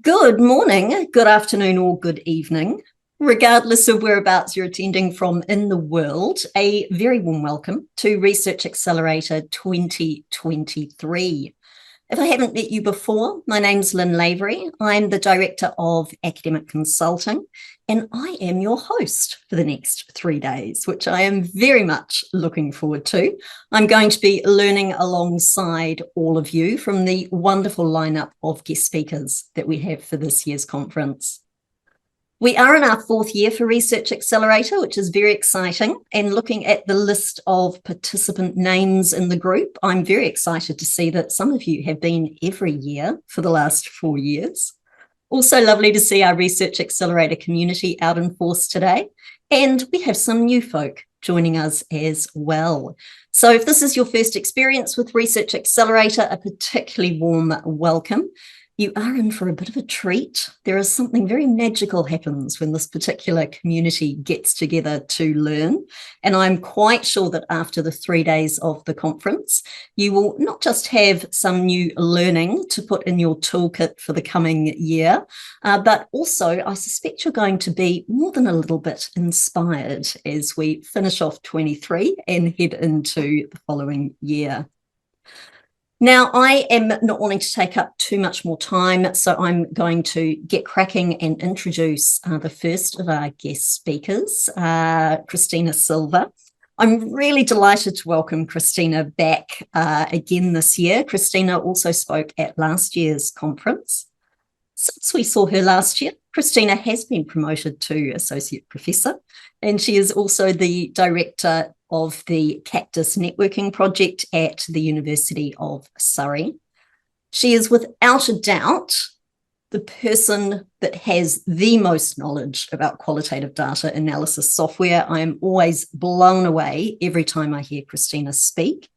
Good morning, good afternoon, or good evening. Regardless of whereabouts you're attending from in the world, a very warm welcome to Research Accelerator 2023. If I haven't met you before, my name's Lynn Lavery. I'm the Director of Academic Consulting, and I am your host for the next 3 days, which I am very much looking forward to. I'm going to be learning alongside all of you from the wonderful lineup of guest speakers that we have for this year's conference. We are in our 4th year for Research Accelerator, which is very exciting. And looking at the list of participant names in the group, I'm very excited to see that some of you have been every year for the last 4 years. Also lovely to see our Research Accelerator community out in force today. And we have some new folk joining us as well. So if this is your first experience with Research Accelerator, a particularly warm welcome. You are in for a bit of a treat. There is something very magical happens when this particular community gets together to learn. And I'm quite sure that after the 3 days of the conference, you will not just have some new learning to put in your toolkit for the coming year, but also I suspect you're going to be more than a little bit inspired as we finish off 23 and head into the following year. Now, I am not wanting to take up too much more time, so I'm going to get cracking and introduce the first of our guest speakers, Christina Silver. I'm really delighted to welcome Christina back again this year. Christina also spoke at last year's conference. Since we saw her last year, Christina has been promoted to Associate Professor, and she is also the Director of the Cactus Networking Project at the University of Surrey. She is without a doubt the person that has the most knowledge about qualitative data analysis software. I am always blown away every time I hear Christina speak.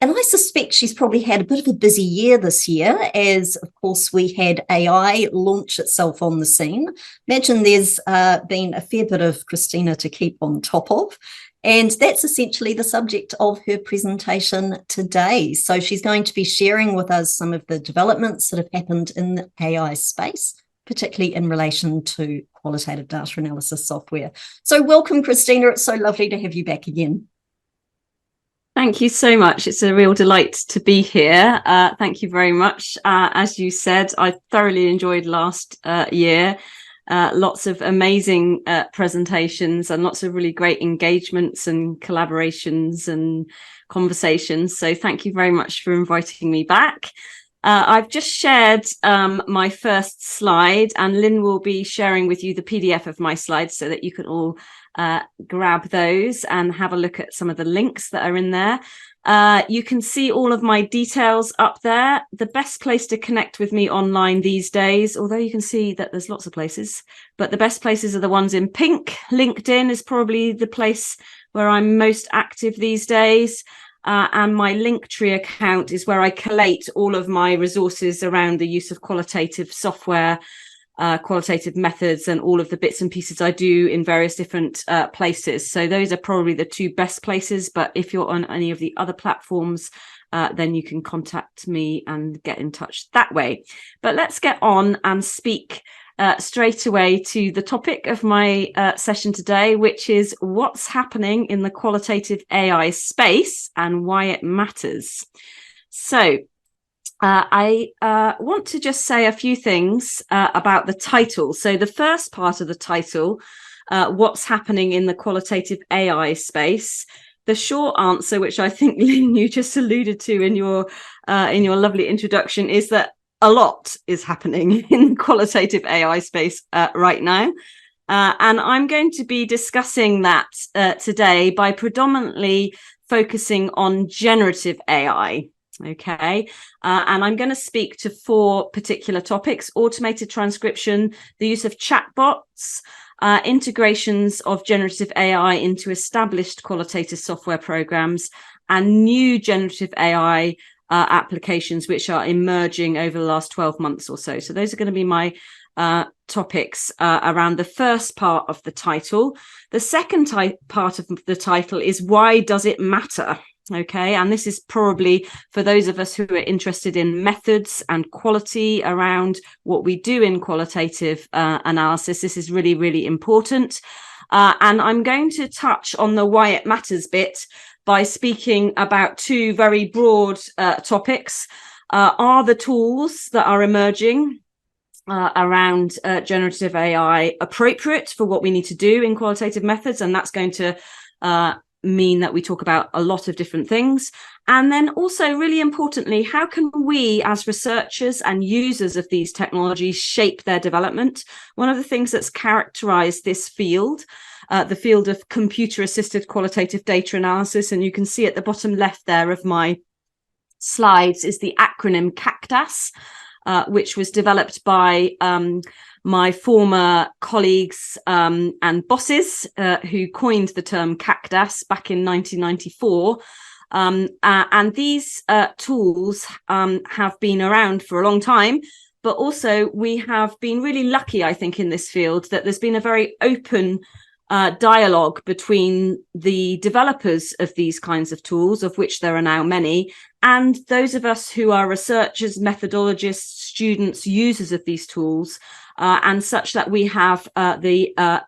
And I suspect she's probably had a bit of a busy year this year as, of course, we had AI launch itself on the scene. Imagine there's been a fair bit of Christina to keep on top of. And that's essentially the subject of her presentation today. So she's going to be sharing with us some of the developments that have happened in the AI space, particularly in relation to qualitative data analysis software. So welcome, Christina. It's so lovely to have you back again. Thank you so much. It's a real delight to be here. Thank you very much. As you said, I thoroughly enjoyed last year. Lots of amazing presentations and lots of really great engagements and collaborations and conversations. So thank you very much for inviting me back. I've just shared my first slide, and Lynn will be sharing with you the PDF of my slides so that you can all grab those and have a look at some of the links that are in there. You can see all of my details up there. The best place to connect with me online these days, although you can see that there's lots of places, but the best places are the ones in pink. LinkedIn is probably the place where I'm most active these days. And my Linktree account is where I collate all of my resources around the use of qualitative software, qualitative methods, and all of the bits and pieces I do in various different places. So those are probably the 2 best places. But if you're on any of the other platforms, then you can contact me and get in touch that way. But let's get on and speak straight away to the topic of my session today, which is what's happening in the qualitative AI space and why it matters. So I want to just say a few things about the title. So the first part of the title, what's happening in the qualitative AI space. The short answer, which I think, Lynn, you just alluded to in your lovely introduction, is that a lot is happening in the qualitative AI space right now. And I'm going to be discussing that today by predominantly focusing on generative AI. Okay, and I'm going to speak to 4 particular topics: automated transcription, the use of chatbots, integrations of generative AI into established qualitative software programs, and new generative AI applications which are emerging over the last 12 months or so. So those are going to be my topics around the first part of the title. The second part of the title is why does it matter? Okay, and this is probably for those of us who are interested in methods and quality around what we do in qualitative analysis. This is really, really important. And I'm going to touch on the why it matters bit by speaking about two very broad topics. Are the tools that are emerging around generative AI appropriate for what we need to do in qualitative methods? And that's going to mean that we talk about a lot of different things. And then also, really importantly, how can we as researchers and users of these technologies shape their development? One of the things that's characterized this field, the field of computer-assisted qualitative data analysis, and you can see at the bottom left there of my slides, is the acronym CACDAS, which was developed by my former colleagues and bosses who coined the term CACDAS back in 1994. And these tools have been around for a long time, but also we have been really lucky, I think, in this field that there's been a very open dialogue between the developers of these kinds of tools, of which there are now many, and those of us who are researchers, methodologists, students, users of these tools, and such that we have the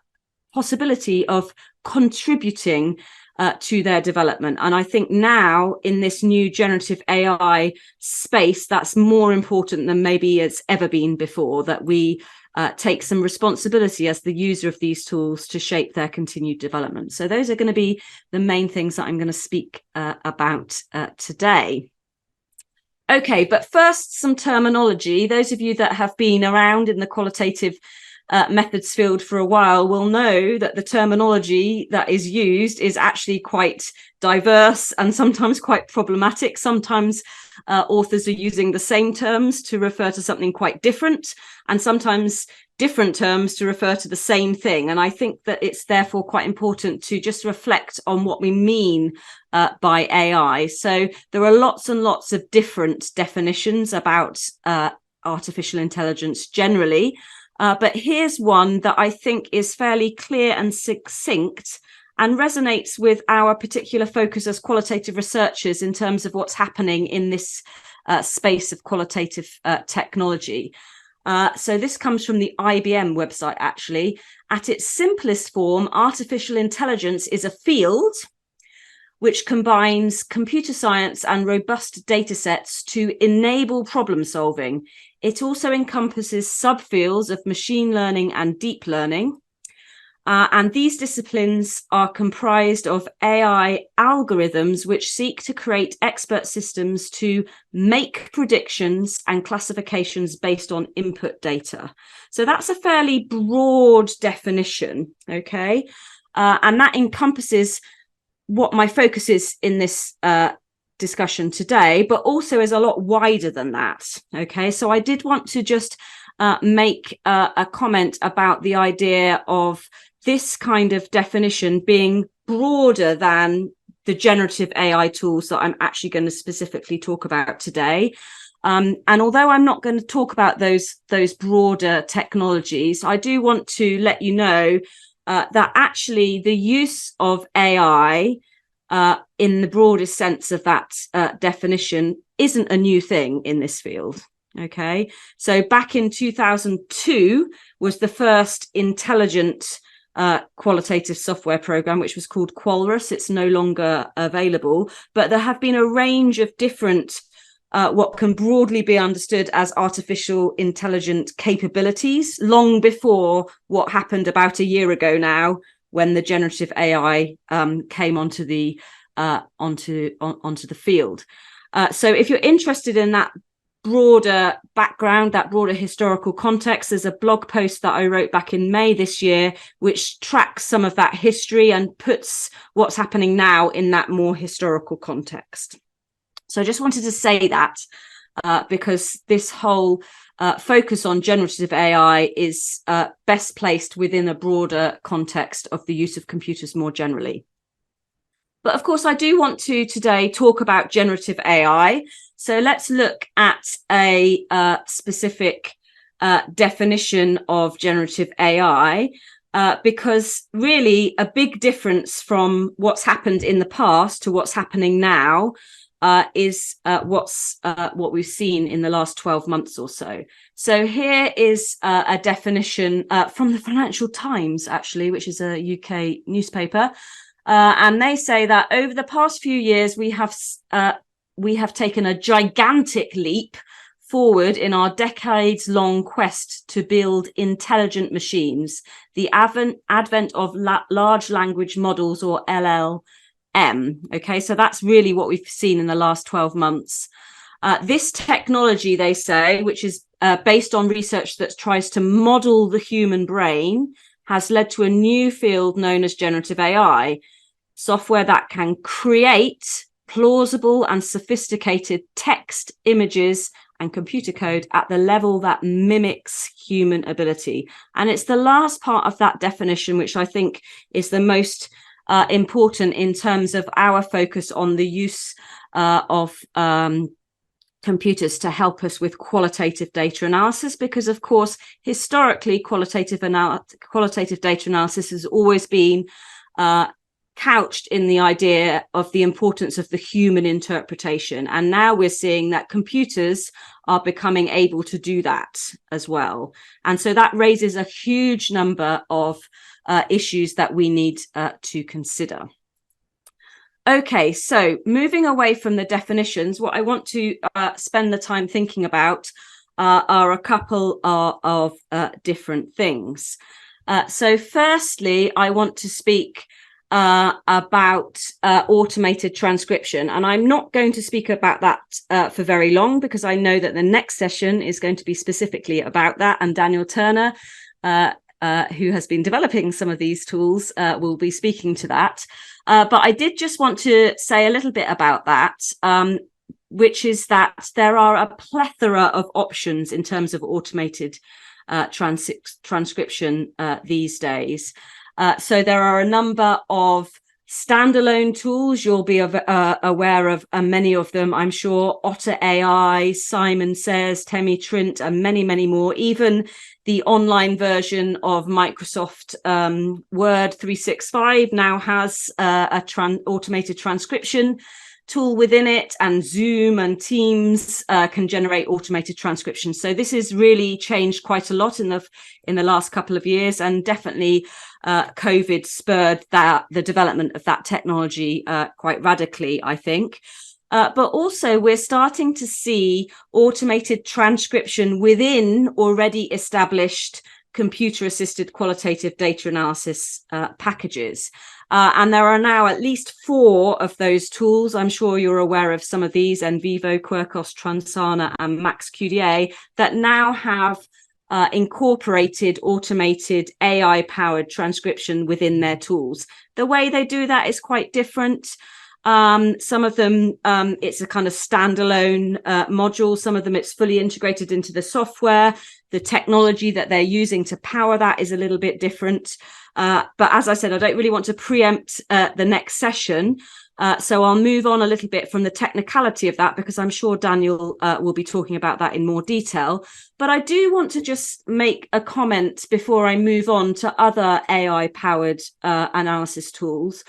possibility of contributing to their development. And I think now in this new generative AI space, that's more important than maybe it's ever been before, that we take some responsibility as the user of these tools to shape their continued development. So those are going to be the main things that I'm going to speak about today. Okay, but first, some terminology. Those of you that have been around in the qualitative methods field for a while will know that the terminology that is used is actually quite diverse and sometimes quite problematic. Sometimes authors are using the same terms to refer to something quite different, and sometimes different terms to refer to the same thing. And I think that it's therefore quite important to just reflect on what we mean by AI. So there are lots and lots of different definitions about artificial intelligence generally. But here's one that I think is fairly clear and succinct and resonates with our particular focus as qualitative researchers in terms of what's happening in this space of qualitative technology. So this comes from the IBM website, actually. At its simplest form, artificial intelligence is a field which combines computer science and robust data sets to enable problem solving. It also encompasses subfields of machine learning and deep learning. And these disciplines are comprised of AI algorithms which seek to create expert systems to make predictions and classifications based on input data. So that's a fairly broad definition, okay? And that encompasses what my focus is in this discussion today, but also is a lot wider than that. Okay, so I did want to just make a comment about the idea of this kind of definition being broader than the generative AI tools that I'm actually going to specifically talk about today. And although I'm not going to talk about those broader technologies, I do want to let you know that actually the use of AI in the broadest sense of that definition isn't a new thing in this field. Okay, so back in 2002 was the first intelligent qualitative software program, which was called Qualrus. It's no longer available, but there have been a range of different what can broadly be understood as artificial intelligent capabilities long before what happened about a year ago now, when the generative AI came onto the field. So if you're interested in that broader background, that broader historical context, there's a blog post that I wrote back in May this year, which tracks some of that history and puts what's happening now in that more historical context. So I just wanted to say that because this whole focus on generative AI is best placed within a broader context of the use of computers more generally. But of course, I do want to today talk about generative AI. So let's look at a specific definition of generative AI. because really a big difference from what's happened in the past to what's happening now is what we've seen in the last 12 months or so. So here is a definition from the Financial Times, actually, which is a UK newspaper. And they say that over the past few years, we have taken a gigantic leap forward in our decades-long quest to build intelligent machines, the advent of large language models, or LLM. Okay, so that's really what we've seen in the last 12 months. This technology, they say, which is based on research that tries to model the human brain, has led to a new field known as generative AI, software that can create plausible and sophisticated text, images, and computer code at the level that mimics human ability. And it's the last part of that definition which I think is the most important in terms of our focus on the use of computers to help us with qualitative data analysis, because of course historically qualitative data analysis has always been couched in the idea of the importance of the human interpretation, and now we're seeing that computers are becoming able to do that as well. And so that raises a huge number of issues that we need to consider. Okay, so moving away from the definitions, what I want to spend the time thinking about are a couple of different things. So firstly, I want to speak about automated transcription, and I'm not going to speak about that for very long, because I know that the next session is going to be specifically about that, and Daniel Turner, who has been developing some of these tools, will be speaking to that. But I did just want to say a little bit about that, which is that there are a plethora of options in terms of automated transcription these days. So there are a number of standalone tools. You'll be aware of many of them, I'm sure. Otter AI, Simon Says, Temi Trint, and many, many more. Even the online version of Microsoft Word 365 now has automated transcription tool within it, and Zoom and Teams can generate automated transcription. So this has really changed quite a lot in the last couple of years, and definitely COVID spurred the development of that technology quite radically, I think. But also we're starting to see automated transcription within already established computer-assisted qualitative data analysis packages. And there are now at least 4 of those tools. I'm sure you're aware of some of these: NVivo, Quirkos, Transana, and MaxQDA, that now have incorporated automated AI-powered transcription within their tools. The way they do that is quite different. Some of them, it's a kind of standalone module. Some of them, it's fully integrated into the software. The technology that they're using to power that is a little bit different. But as I said, I don't really want to preempt the next session. So I'll move on a little bit from the technicality of that, because I'm sure Daniel will be talking about that in more detail. But I do want to just make a comment before I move on to other AI-powered analysis tools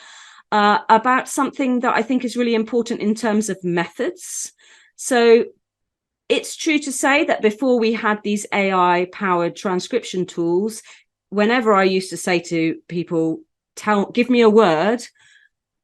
about something that I think is really important in terms of methods. So it's true to say that before we had these AI-powered transcription tools, whenever I used to say to people, give me a word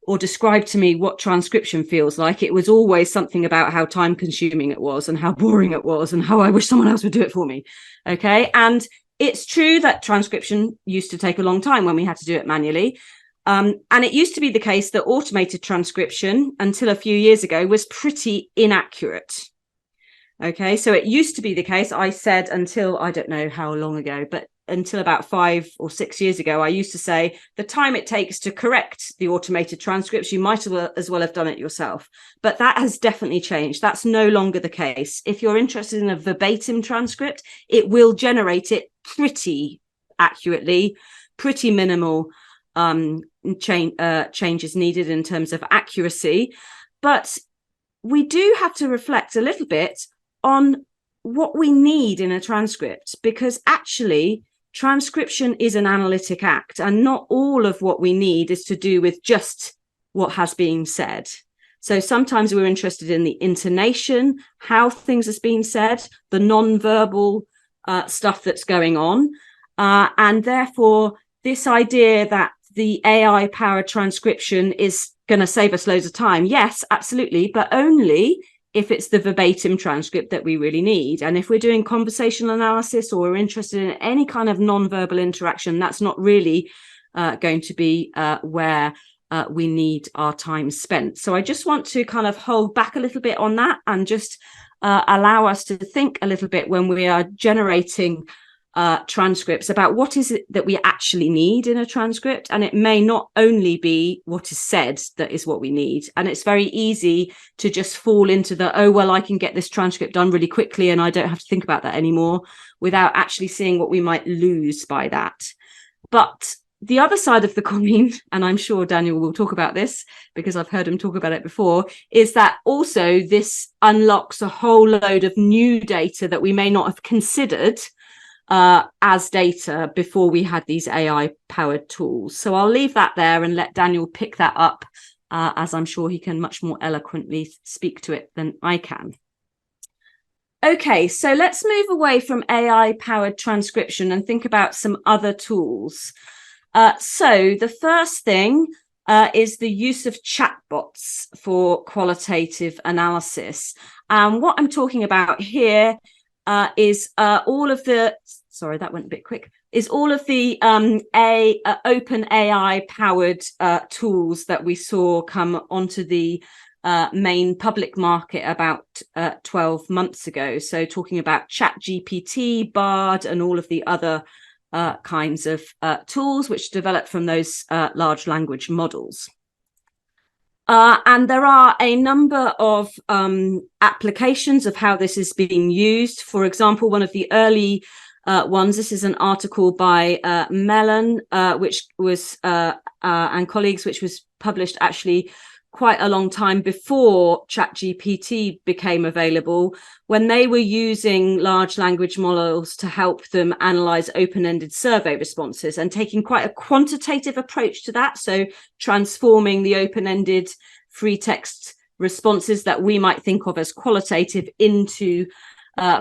or describe to me what transcription feels like, it was always something about how time consuming it was and how boring it was and how I wish someone else would do it for me. Okay. And it's true that transcription used to take a long time when we had to do it manually. And it used to be the case that automated transcription, until a few years ago, was pretty inaccurate. Okay, so it used to be the case, I said, until I don't know how long ago, but until about 5 or 6 years ago, I used to say the time it takes to correct the automated transcripts, you might as well have done it yourself. But that has definitely changed. That's no longer the case. If you're interested in a verbatim transcript, it will generate it pretty accurately, pretty minimal changes needed in terms of accuracy. But we do have to reflect a little bit on what we need in a transcript, because actually transcription is an analytic act, and not all of what we need is to do with just what has been said. So sometimes we're interested in the intonation, how things are being said, the non-verbal stuff that's going on. And therefore, this idea that the AI-powered transcription is going to save us loads of time, yes, absolutely, but only if it's the verbatim transcript that we really need. And if we're doing conversational analysis or we're interested in any kind of non-verbal interaction, that's not really going to be where we need our time spent. So I just want to kind of hold back a little bit on that and just allow us to think a little bit when we are generating transcripts about what is it that we actually need in a transcript. And it may not only be what is said that is what we need. And it's very easy to just fall into the, oh, well, I can get this transcript done really quickly and I don't have to think about that anymore, without actually seeing what we might lose by that. But the other side of the coin, and I'm sure Daniel will talk about this because I've heard him talk about it before, is that also this unlocks a whole load of new data that we may not have considered as data before we had these AI powered tools. So I'll leave that there and let Daniel pick that up, as I'm sure he can much more eloquently speak to it than I can. Okay, so let's move away from AI powered transcription and think about some other tools. So the first thing is the use of chatbots for qualitative analysis. And what I'm talking about here is all of the, sorry, that went a bit quick, is all of the open AI powered tools that we saw come onto the main public market about 12 months ago. So talking about ChatGPT, Bard, and all of the other kinds of tools which developed from those large language models. And there are a number of applications of how this is being used. For example, one of the early ones, this is an article by Mellon, which was and colleagues, which was published actually quite a long time before ChatGPT became available, when they were using large language models to help them analyze open-ended survey responses and taking quite a quantitative approach to that. So transforming the open-ended free text responses that we might think of as qualitative into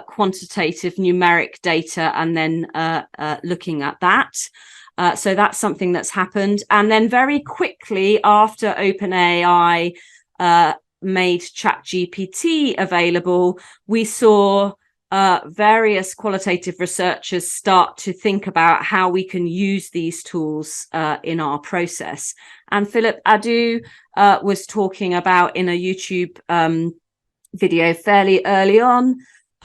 quantitative numeric data, and then looking at that. So that's something that's happened. And then very quickly after OpenAI made ChatGPT available, we saw various qualitative researchers start to think about how we can use these tools in our process. And Philip Adu was talking about in a YouTube video fairly early on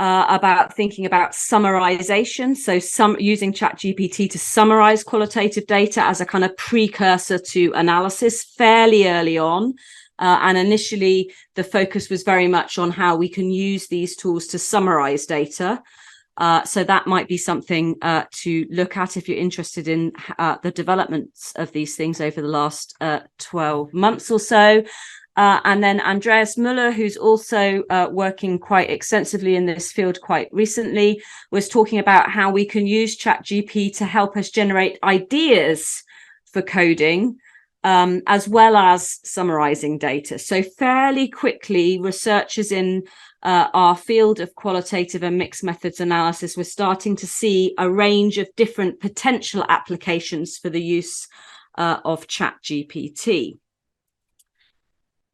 about thinking about summarization. So using ChatGPT to summarize qualitative data as a kind of precursor to analysis fairly early on. And initially, the focus was very much on how we can use these tools to summarize data. So that might be something to look at if you're interested in the developments of these things over the last 12 months or so. And then Andreas Müller, who's also working quite extensively in this field quite recently, was talking about how we can use ChatGPT to help us generate ideas for coding, as well as summarizing data. So fairly quickly, researchers in our field of qualitative and mixed methods analysis were starting to see a range of different potential applications for the use of ChatGPT.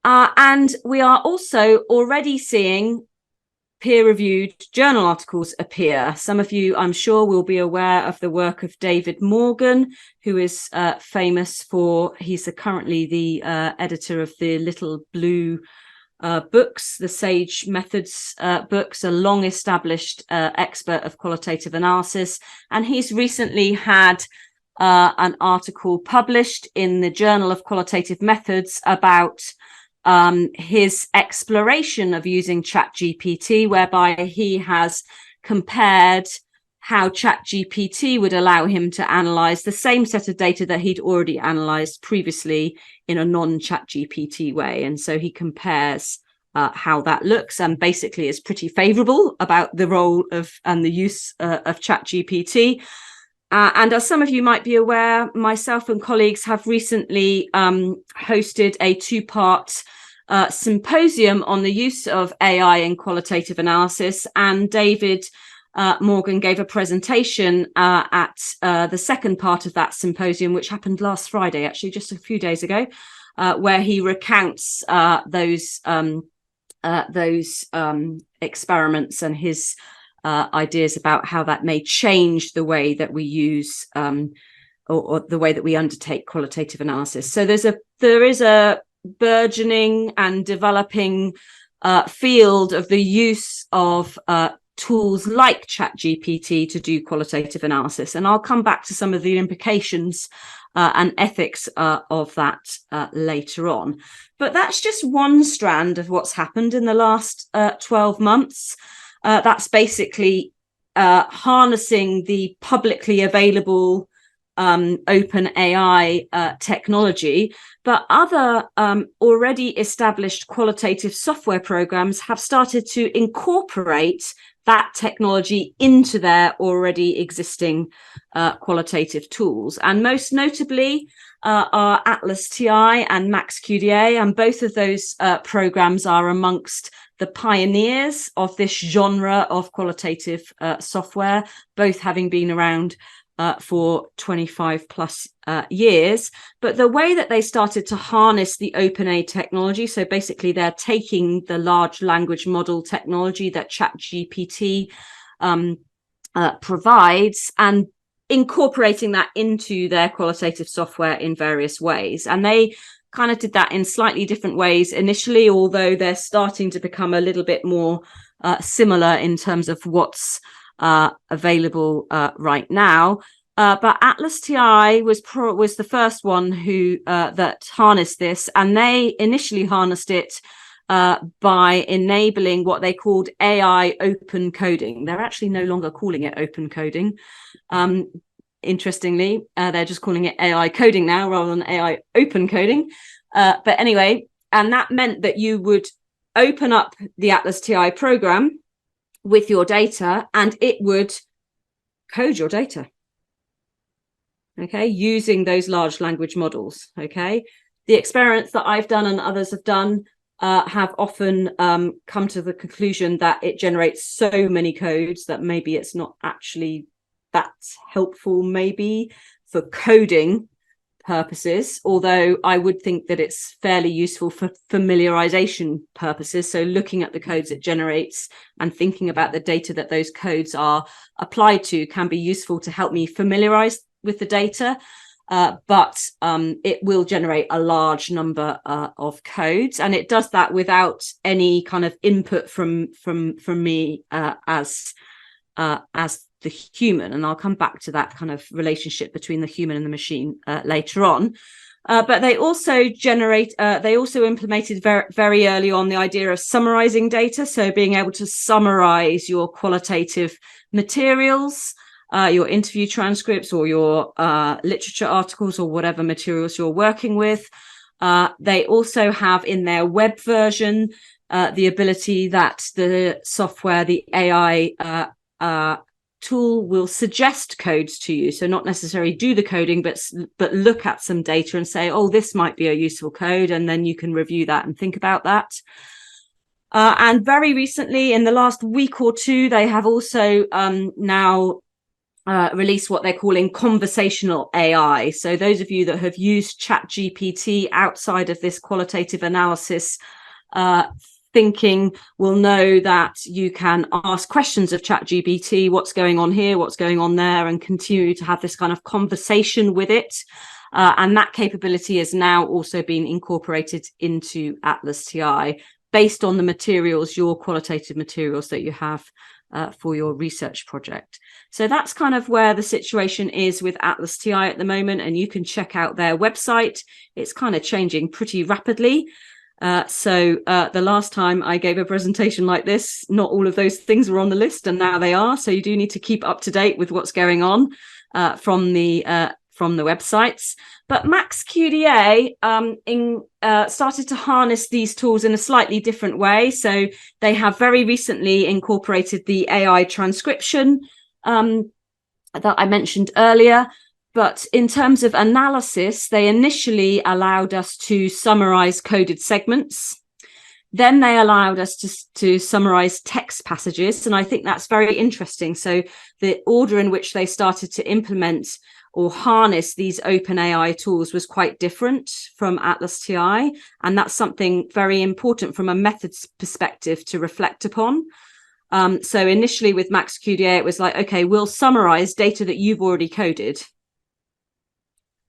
And we are also already seeing peer-reviewed journal articles appear. Some of you, I'm sure, will be aware of the work of David Morgan, who is famous for, he's currently the editor of the Little Blue books, the Sage Methods books, a long-established expert of qualitative analysis. And he's recently had an article published in the Journal of Qualitative Methods about his exploration of using ChatGPT, whereby he has compared how ChatGPT would allow him to analyze the same set of data that he'd already analyzed previously in a non-ChatGPT way. And so he compares how that looks, and basically is pretty favorable about the role of and the use of ChatGPT. And as some of you might be aware, myself and colleagues have recently hosted a two-part symposium on the use of AI in qualitative analysis. And David Morgan gave a presentation at the second part of that symposium, which happened last Friday, actually, just a few days ago, where he recounts those experiments and his ideas about how that may change the way that we use or the way that we undertake qualitative analysis. So there is a burgeoning and developing field of the use of tools like ChatGPT to do qualitative analysis. And I'll come back to some of the implications and ethics of that later on. But that's just one strand of what's happened in the last 12 months. That's basically harnessing the publicly available open AI technology, but other already established qualitative software programs have started to incorporate that technology into their already existing qualitative tools. And most notably are Atlas TI and Max QDA, and both of those programs are amongst the pioneers of this genre of qualitative software, both having been around for 25 plus years. But the way that they started to harness the OpenAI technology, so basically they're taking the large language model technology that ChatGPT provides and incorporating that into their qualitative software in various ways. And they kind of did that in slightly different ways initially, although they're starting to become a little bit more similar in terms of what's available right now. But Atlas TI was the first one who that harnessed this, and they initially harnessed it by enabling what they called AI open coding. They're actually no longer calling it open coding. Interestingly, they're just calling it AI coding now rather than AI open coding. But anyway, and that meant that you would open up the Atlas TI program with your data and it would code your data. Okay, using those large language models. Okay, the experiments that I've done and others have done have often come to the conclusion that it generates so many codes that maybe it's not actually that helpful, maybe for coding purposes, although I would think that it's fairly useful for familiarization purposes. So looking at the codes it generates and thinking about the data that those codes are applied to can be useful to help me familiarize with the data. But it will generate a large number of codes, and it does that without any kind of input from me as the human. And I'll come back to that kind of relationship between the human and the machine later on. But they also implemented very early on the idea of summarizing data, so being able to summarize your qualitative materials, your interview transcripts or your literature articles or whatever materials you're working with. They also have in their web version the ability that the software, the AI tool, will suggest codes to you. So not necessarily do the coding, but look at some data and say, oh, this might be a useful code, and then you can review that and think about that. And very recently, in the last week or two, they have also now release what they're calling conversational AI. So those of you that have used ChatGPT outside of this qualitative analysis thinking will know that you can ask questions of ChatGPT, what's going on here, what's going on there, and continue to have this kind of conversation with it. And that capability has now also been incorporated into Atlas TI based on the materials, your qualitative materials that you have for your research project. So that's kind of where the situation is with Atlas TI at the moment, and you can check out their website. It's kind of changing pretty rapidly. So the last time I gave a presentation like this, not all of those things were on the list, and now they are. So you do need to keep up to date with what's going on from the websites. But Max QDA started to harness these tools in a slightly different way. So they have very recently incorporated the AI transcription that I mentioned earlier. But in terms of analysis, they initially allowed us to summarize coded segments. Then they allowed us to summarize text passages. And I think that's very interesting. So the order in which they started to implement or harness these open AI tools was quite different from Atlas TI. And that's something very important from a methods perspective to reflect upon. So initially with MaxQDA, it was like, okay, we'll summarize data that you've already coded.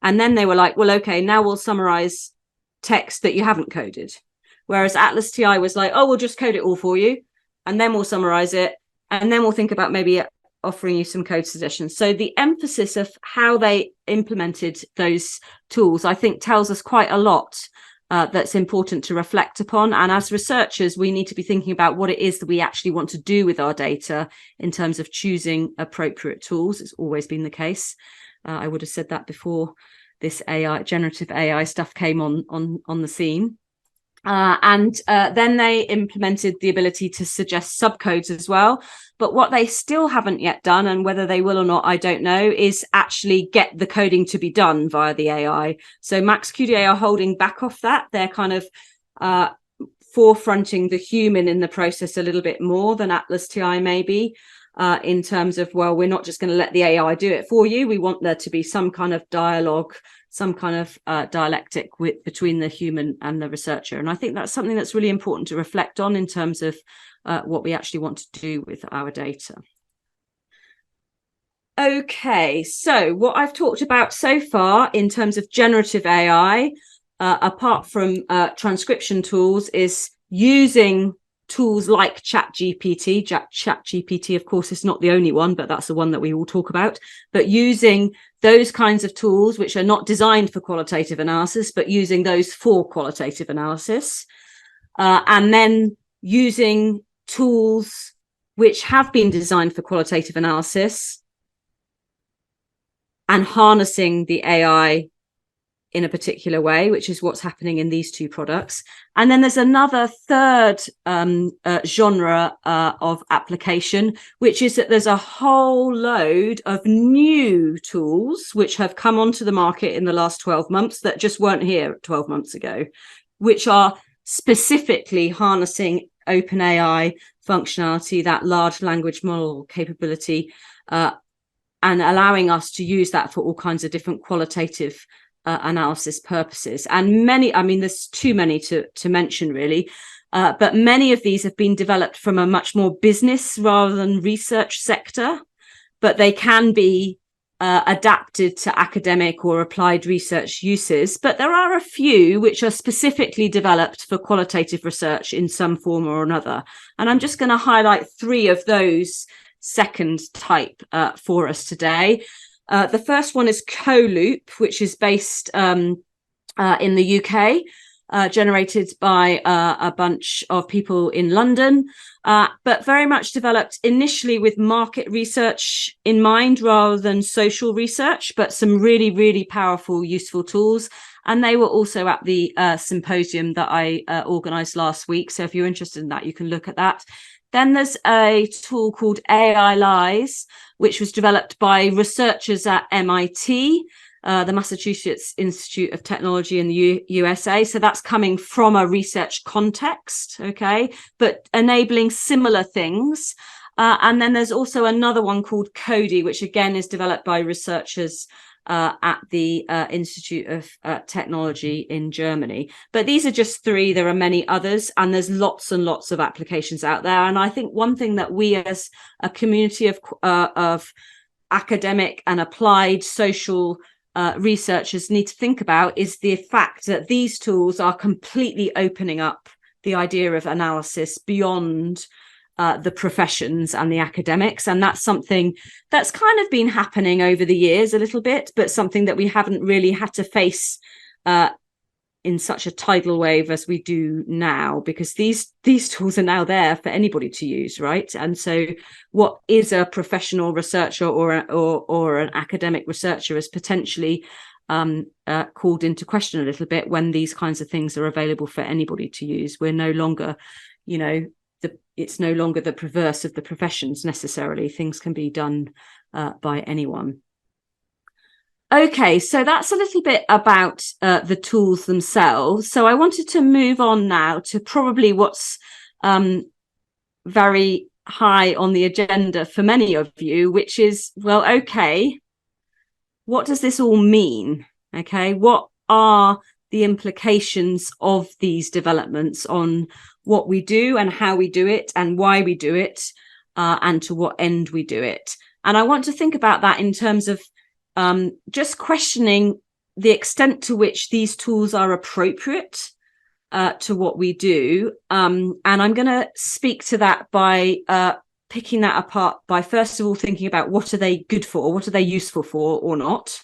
And then they were like, well, okay, now we'll summarize text that you haven't coded. Whereas Atlas TI was like, oh, we'll just code it all for you, and then we'll summarize it, and then we'll think about maybe offering you some code suggestions. So the emphasis of how they implemented those tools, I think, tells us quite a lot that's important to reflect upon. And as researchers, we need to be thinking about what it is that we actually want to do with our data in terms of choosing appropriate tools. It's always been the case. I would have said that before this generative AI stuff came on the scene. And then they implemented the ability to suggest subcodes as well. But what they still haven't yet done, and whether they will or not, I don't know, is actually get the coding to be done via the AI. So MaxQDA are holding back off that. They're kind of forefronting the human in the process a little bit more than Atlas TI maybe, in terms of, well, we're not just going to let the AI do it for you. We want there to be some kind of dialogue, some kind of dialectic between the human and the researcher. And I think that's something that's really important to reflect on in terms of what we actually want to do with our data. Okay, so what I've talked about so far in terms of generative AI, apart from transcription tools, is using tools like ChatGPT. ChatGPT, of course, is not the only one, but that's the one that we all talk about. But using those kinds of tools, which are not designed for qualitative analysis, but using those for qualitative analysis. And then using tools which have been designed for qualitative analysis and harnessing the AI in a particular way, which is what's happening in these two products. And then there's another third genre of application, which is that there's a whole load of new tools which have come onto the market in the last 12 months that just weren't here 12 months ago, which are specifically harnessing OpenAI functionality, that large language model capability, and allowing us to use that for all kinds of different qualitative analysis purposes. And many, I mean, there's too many to mention really, but many of these have been developed from a much more business rather than research sector, but they can be adapted to academic or applied research uses. But there are a few which are specifically developed for qualitative research in some form or another. And I'm just going to highlight three of those second type for us today. The first one is CoLoop, which is based in the UK, generated by a bunch of people in London, but very much developed initially with market research in mind rather than social research, but some really, really powerful, useful tools. And they were also at the symposium that I organized last week. So if you're interested in that, you can look at that. Then there's a tool called AI Lies, which was developed by researchers at MIT, the Massachusetts Institute of Technology in the USA. So that's coming from a research context, okay, but enabling similar things. And then there's also another one called Cody, which again is developed by researchers at the Institute of Technology in Germany. But these are just three. There are many others, and there's lots and lots of applications out there. And I think one thing that we as a community of academic and applied social researchers need to think about is the fact that these tools are completely opening up the idea of analysis beyond the professions and the academics. And that's something that's kind of been happening over the years a little bit, but something that we haven't really had to face in such a tidal wave as we do now, because these tools are now there for anybody to use, right? And so what is a professional researcher or an academic researcher is potentially called into question a little bit when these kinds of things are available for anybody to use. We're no longer, you know, it's no longer the perverse of the professions necessarily. Things can be done by anyone. Okay, so that's a little bit about the tools themselves. So I wanted to move on now to probably what's very high on the agenda for many of you, which is, well, okay, what does this all mean? Okay, what are the implications of these developments on what we do and how we do it and why we do it, and to what end we do it? And I want to think about that in terms of just questioning the extent to which these tools are appropriate to what we do. And I'm going to speak to that by picking that apart by, first of all, thinking about what are they good for, what are they useful for or not,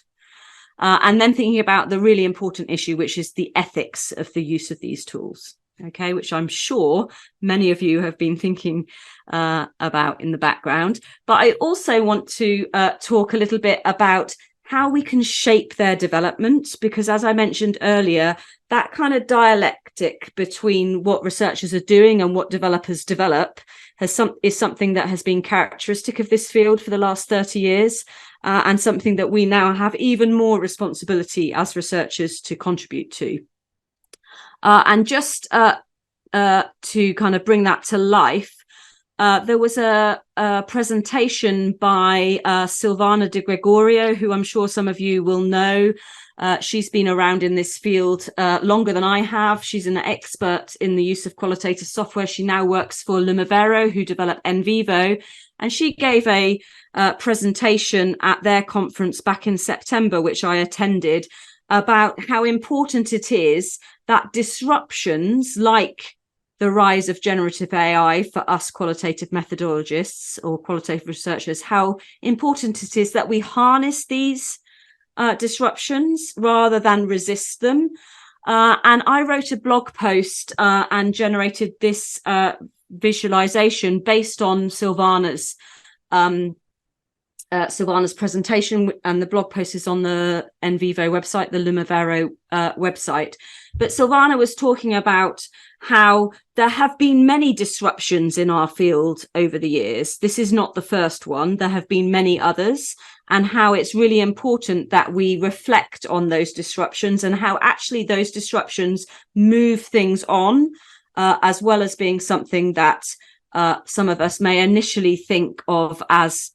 and then thinking about the really important issue, which is the ethics of the use of these tools, okay, which I'm sure many of you have been thinking about in the background. But I also want to talk a little bit about how we can shape their development, because as I mentioned earlier, that kind of dialectic between what researchers are doing and what developers develop is something that has been characteristic of this field for the last 30 years, and something that we now have even more responsibility as researchers to contribute to. And just to kind of bring that to life, there was a presentation by Silvana de Gregorio, who I'm sure some of you will know. She's been around in this field longer than I have. She's an expert in the use of qualitative software. She now works for Lumivero, who develop NVivo. And she gave a presentation at their conference back in September, which I attended, about how important it is that disruptions like the rise of generative AI for us qualitative methodologists or qualitative researchers, how important it is that we harness these disruptions rather than resist them. And I wrote a blog post and generated this visualization based on Silvana's presentation, and the blog post is on the NVivo website, the Lumivero website. But Silvana was talking about how there have been many disruptions in our field over the years. This is not the first one. There have been many others, and how it's really important that we reflect on those disruptions and how actually those disruptions move things on, as well as being something that some of us may initially think of as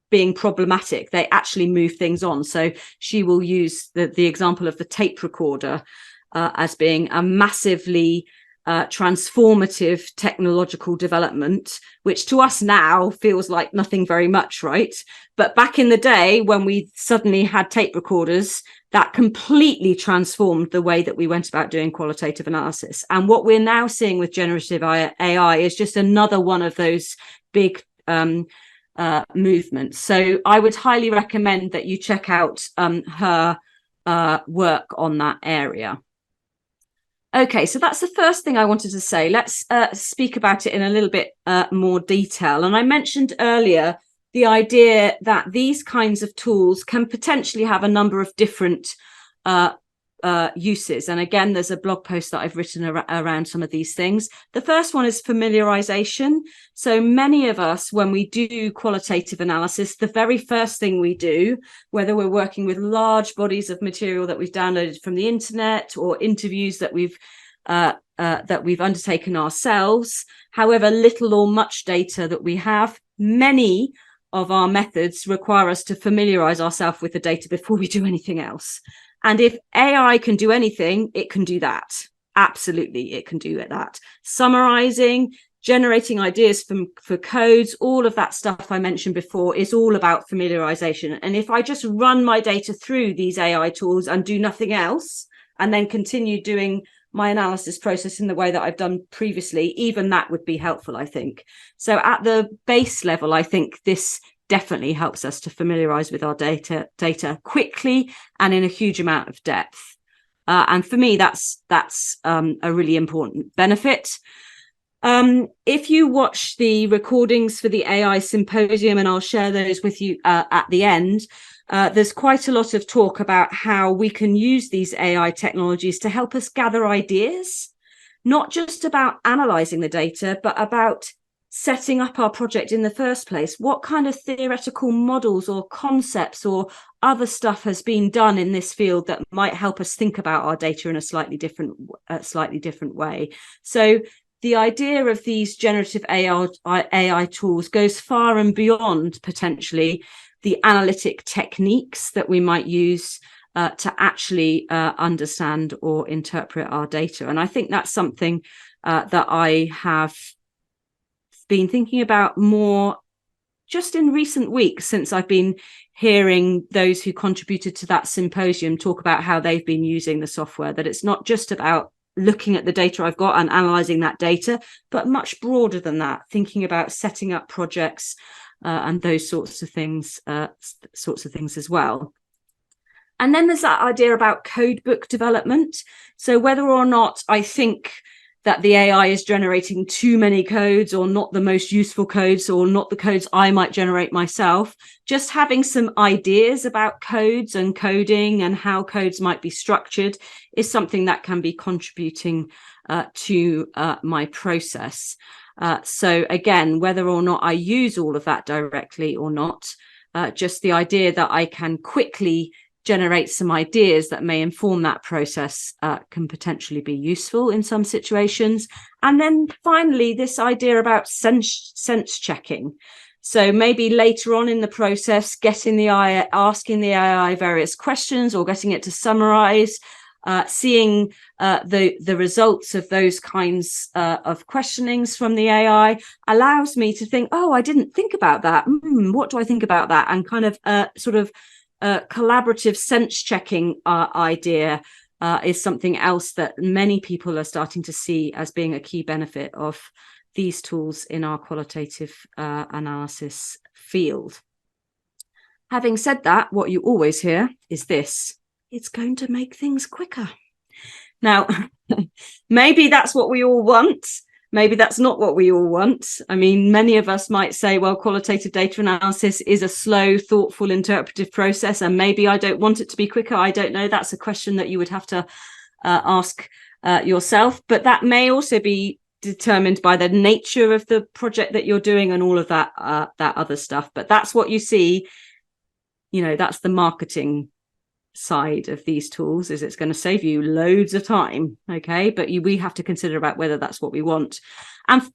being problematic. They actually move things on. So she will use the example of the tape recorder as being a massively transformative technological development, which to us now feels like nothing very much, right? But back in the day, when we suddenly had tape recorders, that completely transformed the way that we went about doing qualitative analysis. And what we're now seeing with generative AI is just another one of those big movements. So I would highly recommend that you check out her work on that area. Okay, so that's the first thing I wanted to say. Let's speak about it in a little bit more detail. And I mentioned earlier the idea that these kinds of tools can potentially have a number of different uses. And again, there's a blog post that I've written around some of these things. The first one is familiarization. So many of us, when we do qualitative analysis, the very first thing we do, whether we're working with large bodies of material that we've downloaded from the internet or interviews that we've undertaken ourselves, however little or much data that we have, many of our methods require us to familiarize ourselves with the data before we do anything else. And if AI can do anything, it can do that. Absolutely, it can do that. Summarizing, generating ideas for codes, all of that stuff I mentioned before is all about familiarization. And if I just run my data through these AI tools and do nothing else, and then continue doing my analysis process in the way that I've done previously, even that would be helpful, I think. So at the base level, I think this definitely helps us to familiarize with our data quickly and in a huge amount of depth. And for me, that's a really important benefit. If you watch the recordings for the AI symposium, and I'll share those with you at the end, there's quite a lot of talk about how we can use these AI technologies to help us gather ideas. not just about analysing the data, but about setting up our project in the first place. What kind of theoretical models or concepts or other stuff has been done in this field that might help us think about our data in a slightly different way? So the idea of these generative AI tools goes far and beyond potentially the analytic techniques that we might use to actually understand or interpret our data. And I think that's something that I have been thinking about more just in recent weeks, since I've been hearing those who contributed to that symposium talk about how they've been using the software, that it's not just about looking at the data I've got and analysing that data, but much broader than that, thinking about setting up projects and those sorts of things as well. And then there's that idea about code book development. So whether or not I think that the AI is generating too many codes or not the most useful codes or not the codes I might generate myself, just having some ideas about codes and coding and how codes might be structured is something that can be contributing to my process. So again, whether or not I use all of that directly or not, just the idea that I can quickly generate some ideas that may inform that process can potentially be useful in some situations. And then finally, this idea about sense checking. So maybe later on in the process, asking the AI various questions or getting it to summarize, seeing the results of those kinds of questionings from the AI allows me to think, oh, I didn't think about that. What do I think about that? And kind of collaborative sense checking idea is something else that many people are starting to see as being a key benefit of these tools in our qualitative analysis field. Having said that, what you always hear is this: it's going to make things quicker. Now, maybe that's what we all want. Maybe that's not what we all want. I mean, many of us might say, well, qualitative data analysis is a slow, thoughtful, interpretive process, and maybe I don't want it to be quicker. I don't know. That's a question that you would have to ask yourself. But that may also be determined by the nature of the project that you're doing and all of that other stuff. But that's what you see. That's the marketing side of these tools, is it's going to save you loads of time, okay, but we have to consider about whether that's what we want.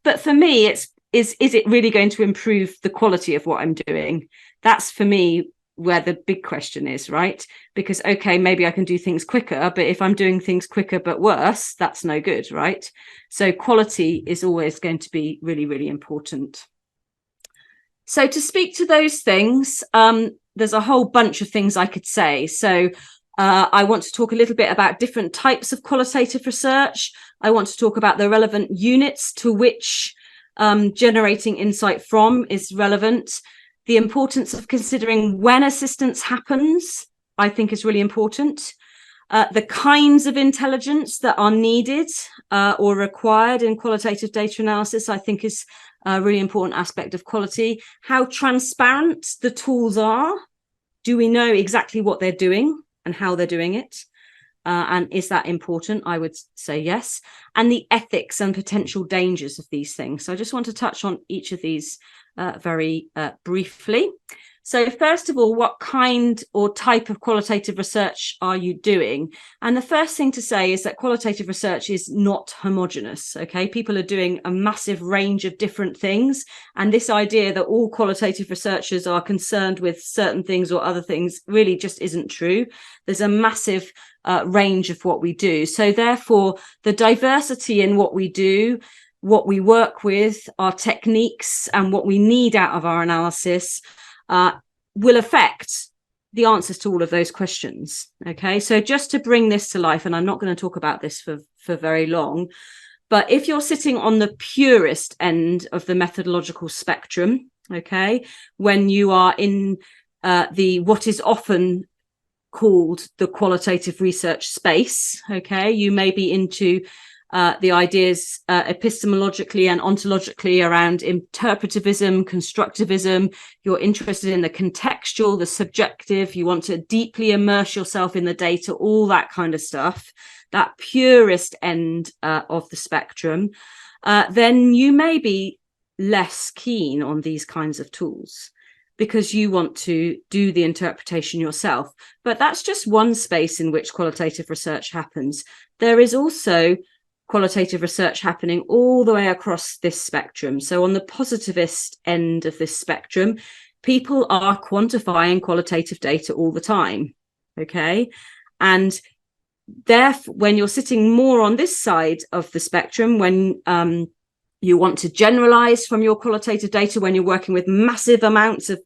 But for me, is it really going to improve the quality of what I'm doing? That's for me where the big question is, right? Because okay, maybe I can do things quicker, but if I'm doing things quicker but worse, that's no good, right? So quality is always going to be really, really important. So to speak to those things, there's a whole bunch of things I could say. So I want to talk a little bit about different types of qualitative research. I want to talk about the relevant units to which generating insight from is relevant. The importance of considering when assistance happens, I think, is really important. The kinds of intelligence that are needed or required in qualitative data analysis, I think, is a really important aspect of quality. How transparent the tools are. Do we know exactly what they're doing and how they're doing it? And is that important? I would say yes. And the ethics and potential dangers of these things. So I just want to touch on each of these very briefly. So first of all, what kind or type of qualitative research are you doing? And the first thing to say is that qualitative research is not homogeneous, okay? People are doing a massive range of different things. And this idea that all qualitative researchers are concerned with certain things or other things really just isn't true. There's a massive range of what we do. So therefore, the diversity in what we do, what we work with, our techniques, and what we need out of our analysis will affect the answers to all of those questions. Okay, so just to bring this to life, and I'm not going to talk about this for very long, but if you're sitting on the purest end of the methodological spectrum, okay, when you are in what is often called the qualitative research space, okay, you may be into the ideas epistemologically and ontologically around interpretivism, constructivism. You're interested in the contextual, the subjective. You want to deeply immerse yourself in the data, all that kind of stuff, that purist end of the spectrum. Then you may be less keen on these kinds of tools because you want to do the interpretation yourself. But that's just one space in which qualitative research happens. There is also qualitative research happening all the way across this spectrum. So on the positivist end of this spectrum, people are quantifying qualitative data all the time, okay? And therefore, when you're sitting more on this side of the spectrum, when you want to generalize from your qualitative data, when you're working with massive amounts of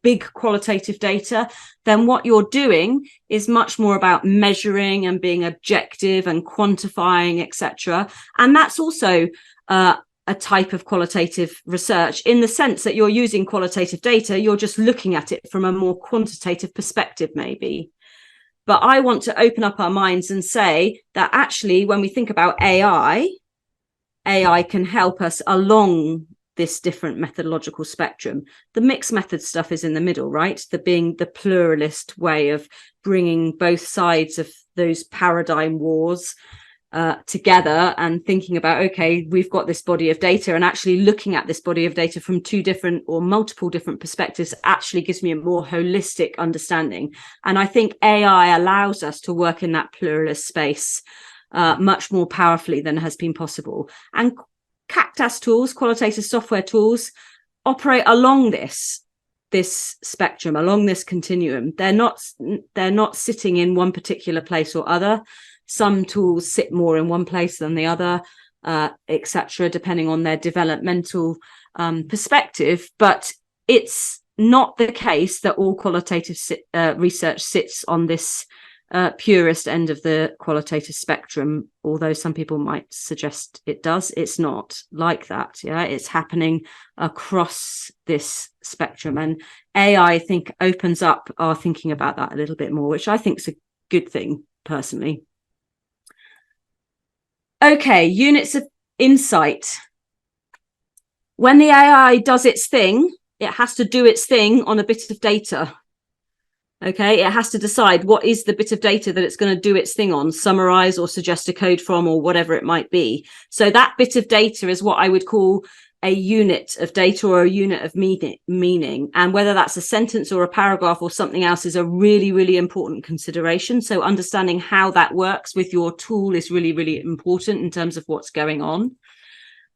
big qualitative data, then what you're doing is much more about measuring and being objective and quantifying, etc. And that's also a type of qualitative research in the sense that you're using qualitative data, you're just looking at it from a more quantitative perspective, maybe. But I want to open up our minds and say that actually, when we think about AI can help us along this different methodological spectrum. The mixed method stuff is in the middle, right? Being the pluralist way of bringing both sides of those paradigm wars together and thinking about, okay, we've got this body of data, and actually looking at this body of data from two different or multiple different perspectives actually gives me a more holistic understanding. And I think AI allows us to work in that pluralist space much more powerfully than has been possible. And CACTAS tools, qualitative software tools, operate along this spectrum, along this continuum. They're not sitting in one particular place or other. Some tools sit more in one place than the other, etc., depending on their developmental perspective. But it's not the case that all qualitative research sits on this purist end of the qualitative spectrum, although some people might suggest it does. It's not like that. Yeah, it's happening across this spectrum, and AI, I think, opens up our thinking about that a little bit more, which I think is a good thing personally. Okay, units of insight. When the AI does its thing, it has to do its thing on a bit of data. Okay, it has to decide what is the bit of data that it's going to do its thing on, summarize or suggest a code from, or whatever it might be. So that bit of data is what I would call a unit of data or a unit of meaning. And whether that's a sentence or a paragraph or something else is a really, really important consideration. So understanding how that works with your tool is really, really important in terms of what's going on.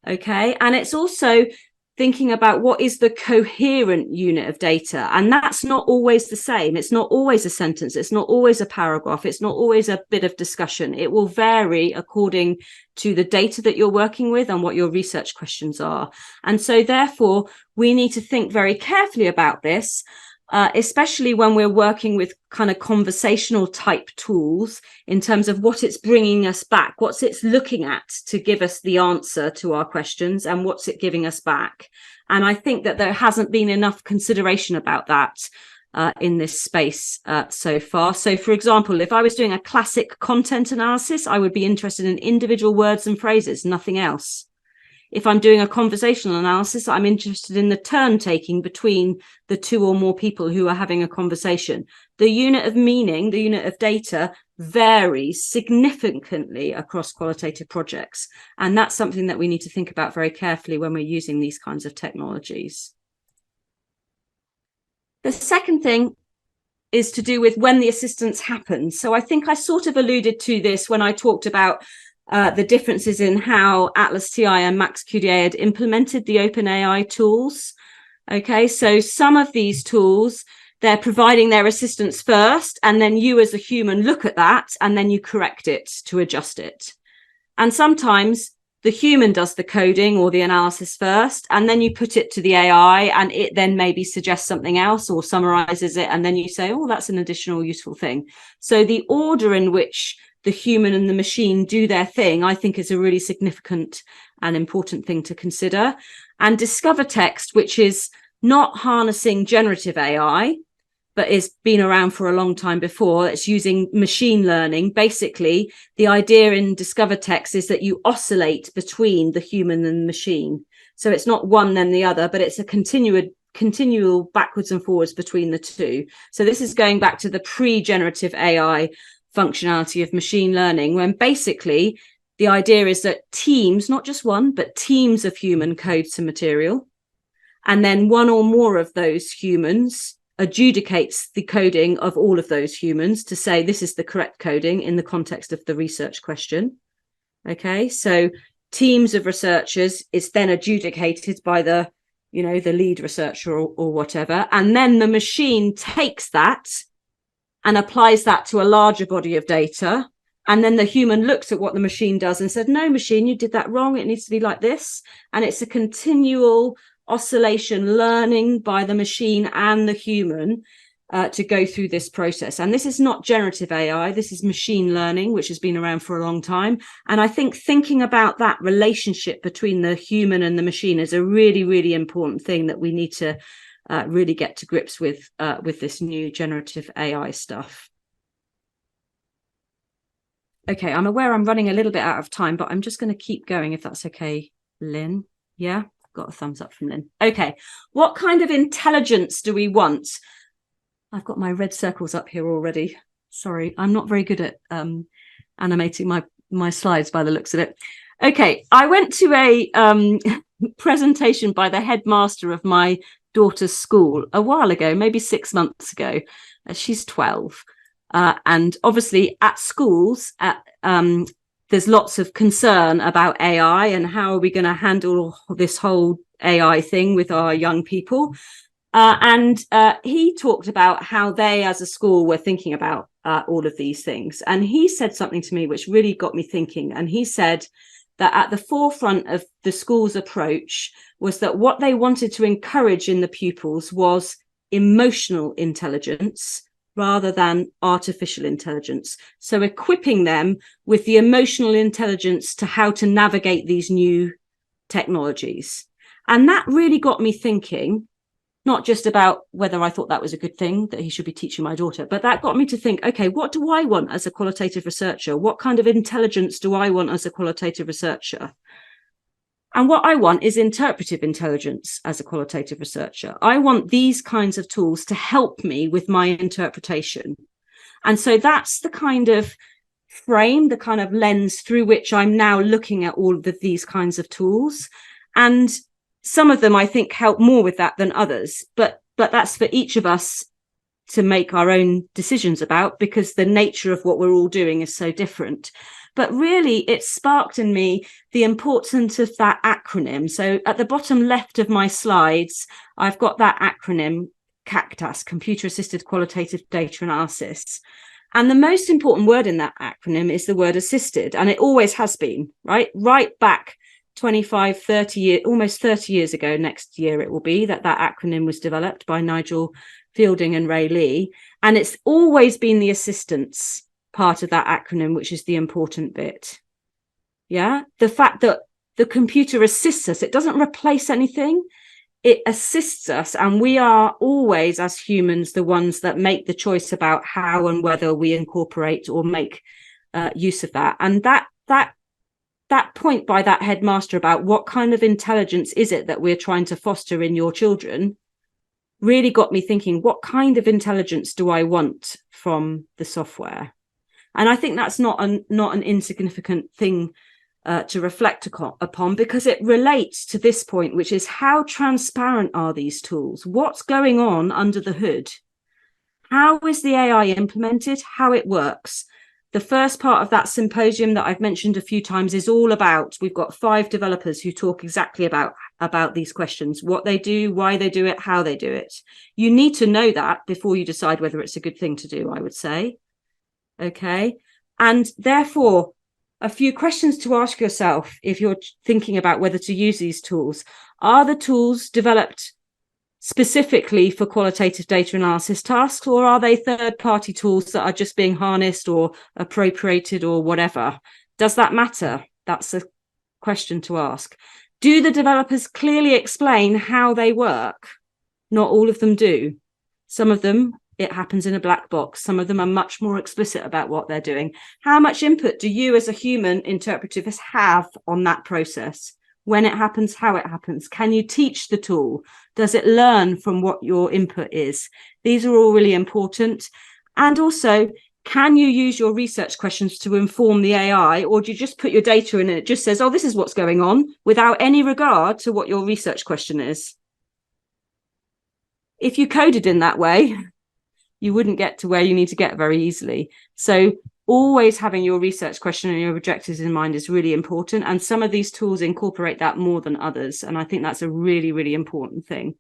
Okay, and it's also thinking about what is the coherent unit of data. And that's not always the same. It's not always a sentence. It's not always a paragraph. It's not always a bit of discussion. It will vary according to the data that you're working with and what your research questions are. And so therefore, we need to think very carefully about this, especially when we're working with kind of conversational type tools in terms of what it's bringing us back, what's it's looking at to give us the answer to our questions, and what's it giving us back. And I think that there hasn't been enough consideration about that in this space so far. So, for example, if I was doing a classic content analysis, I would be interested in individual words and phrases, nothing else. If I'm doing a conversational analysis, I'm interested in the turn taking between the two or more people who are having a conversation. The unit of meaning, the unit of data, varies significantly across qualitative projects. And that's something that we need to think about very carefully when we're using these kinds of technologies. The second thing is to do with when the assistance happens. So I think I sort of alluded to this when I talked about the differences in how Atlas TI and Max QDA had implemented the OpenAI tools. Okay, so some of these tools, they're providing their assistance first, and then you as a human look at that, and then you correct it to adjust it. And sometimes the human does the coding or the analysis first, and then you put it to the AI, and it then maybe suggests something else or summarizes it, and then you say, oh, that's an additional useful thing. So the order in which the human and the machine do their thing, I think, is a really significant and important thing to consider. And Discover Text, which is not harnessing generative AI, but it's been around for a long time before. It's using machine learning. Basically, the idea in Discover Text is that you oscillate between the human and the machine. So it's not one then the other, but it's a continual backwards and forwards between the two. So this is going back to the pre-generative AI functionality of machine learning, when basically the idea is that teams, not just one, but teams of human code some material. And then one or more of those humans adjudicates the coding of all of those humans to say this is the correct coding in the context of the research question. Okay, so teams of researchers is then adjudicated by the lead researcher or whatever. And then the machine takes that and applies that to a larger body of data. And then the human looks at what the machine does and said, no, machine, you did that wrong. It needs to be like this. And it's a continual oscillation, learning by the machine and the human to go through this process. And this is not generative AI. This is machine learning, which has been around for a long time. And I think thinking about that relationship between the human and the machine is a really, really important thing that we need to really get to grips with this new generative AI stuff. Okay, I'm aware I'm running a little bit out of time, but I'm just going to keep going if that's okay, Lynn. Yeah, got a thumbs up from Lynn. Okay, what kind of intelligence do we want? I've got my red circles up here already. Sorry, I'm not very good at animating my slides by the looks of it. Okay, I went to a presentation by the headmaster of my daughter's school a while ago, maybe 6 months ago. She's 12. And obviously at schools, there's lots of concern about AI and how are we going to handle this whole AI thing with our young people. And he talked about how they as a school were thinking about all of these things. And he said something to me which really got me thinking. And he said that at the forefront of the school's approach was that what they wanted to encourage in the pupils was emotional intelligence rather than artificial intelligence. So equipping them with the emotional intelligence to how to navigate these new technologies. And that really got me thinking, not just about whether I thought that was a good thing that he should be teaching my daughter, but that got me to think, okay, what do I want as a qualitative researcher? What kind of intelligence do I want as a qualitative researcher? And what I want is interpretive intelligence as a qualitative researcher. I want these kinds of tools to help me with my interpretation. And so that's the kind of frame, the kind of lens through which I'm now looking at all of these kinds of tools. And some of them I think help more with that than others, but that's for each of us to make our own decisions about, because the nature of what we're all doing is so different. But really, it sparked in me the importance of that acronym. So at the bottom left of my slides, I've got that acronym, CACTAS, Computer Assisted Qualitative Data Analysis. And the most important word in that acronym is the word assisted. And it always has been, right back 25, 30 years, almost 30 years ago, next year it will be, that acronym was developed by Nigel Fielding and Ray Lee. And it's always been the assistance part of that acronym, which is the important bit. Yeah, the fact that the computer assists us, it doesn't replace anything, it assists us, and we are always, as humans, the ones that make the choice about how and whether we incorporate or make use of that. And that point by that headmaster about what kind of intelligence is it that we're trying to foster in your children really got me thinking, what kind of intelligence do I want from the software? And I think that's not an insignificant thing to reflect upon, because it relates to this point, which is how transparent are these tools? What's going on under the hood? How is the AI implemented? How it works? The first part of that symposium that I've mentioned a few times is all about, we've got 5 developers who talk exactly about these questions, what they do, why they do it, how they do it. You need to know that before you decide whether it's a good thing to do, I would say. Okay. And therefore, a few questions to ask yourself if you're thinking about whether to use these tools. Are the tools developed specifically for qualitative data analysis tasks, or are they third-party tools that are just being harnessed or appropriated or whatever? Does that matter? That's a question to ask. Do the developers clearly explain how they work? Not all of them do. Some of them it happens in a black box. Some of them are much more explicit about what they're doing. How much input do you as a human interpretivist have on that process? When it happens, how it happens? Can you teach the tool? Does it learn from what your input is? These are all really important. And also, can you use your research questions to inform the AI, or do you just put your data in and it just says, oh, this is what's going on, without any regard to what your research question is? If you coded in that way, you wouldn't get to where you need to get very easily. So always having your research question and your objectives in mind is really important. And some of these tools incorporate that more than others. And I think that's a really, really important thing.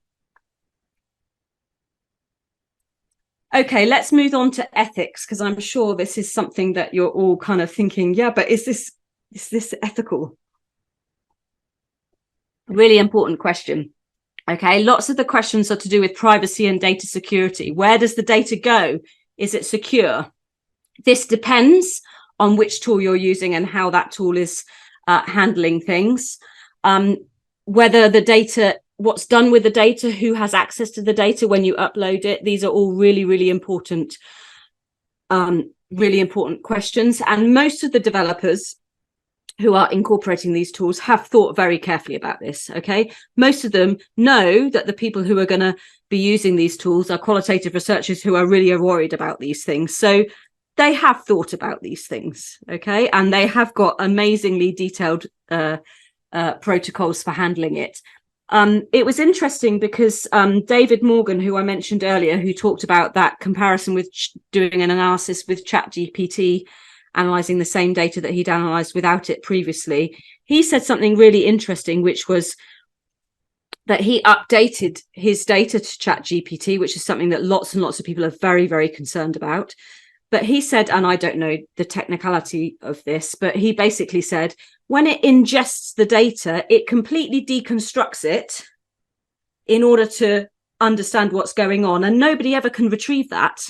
Okay, let's move on to ethics, because I'm sure this is something that you're all kind of thinking, yeah, but is this ethical? Really important question. Okay, lots of the questions are to do with privacy and data security. Where does the data go? Is it secure? This depends on which tool you're using and how that tool is handling things. Whether the data, what's done with the data, who has access to the data when you upload it. These are all really, really important questions. And most of the developers who are incorporating these tools have thought very carefully about this. Okay, most of them know that the people who are going to be using these tools are qualitative researchers who are really worried about these things. So they have thought about these things. Okay, and they have got amazingly detailed protocols for handling it. It was interesting because David Morgan, who I mentioned earlier, who talked about that comparison with doing an analysis with ChatGPT, analyzing the same data that he'd analyzed without it previously, he said something really interesting, which was that he updated his data to ChatGPT, which is something that lots and lots of people are very, very concerned about. But he said, and I don't know the technicality of this, but he basically said, when it ingests the data, it completely deconstructs it in order to understand what's going on. And nobody ever can retrieve that.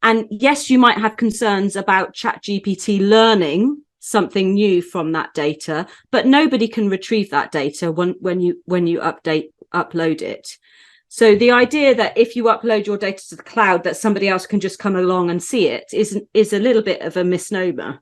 And yes, you might have concerns about ChatGPT learning something new from that data, but nobody can retrieve that data when you upload it. So the idea that if you upload your data to the cloud, that somebody else can just come along and see it is a little bit of a misnomer.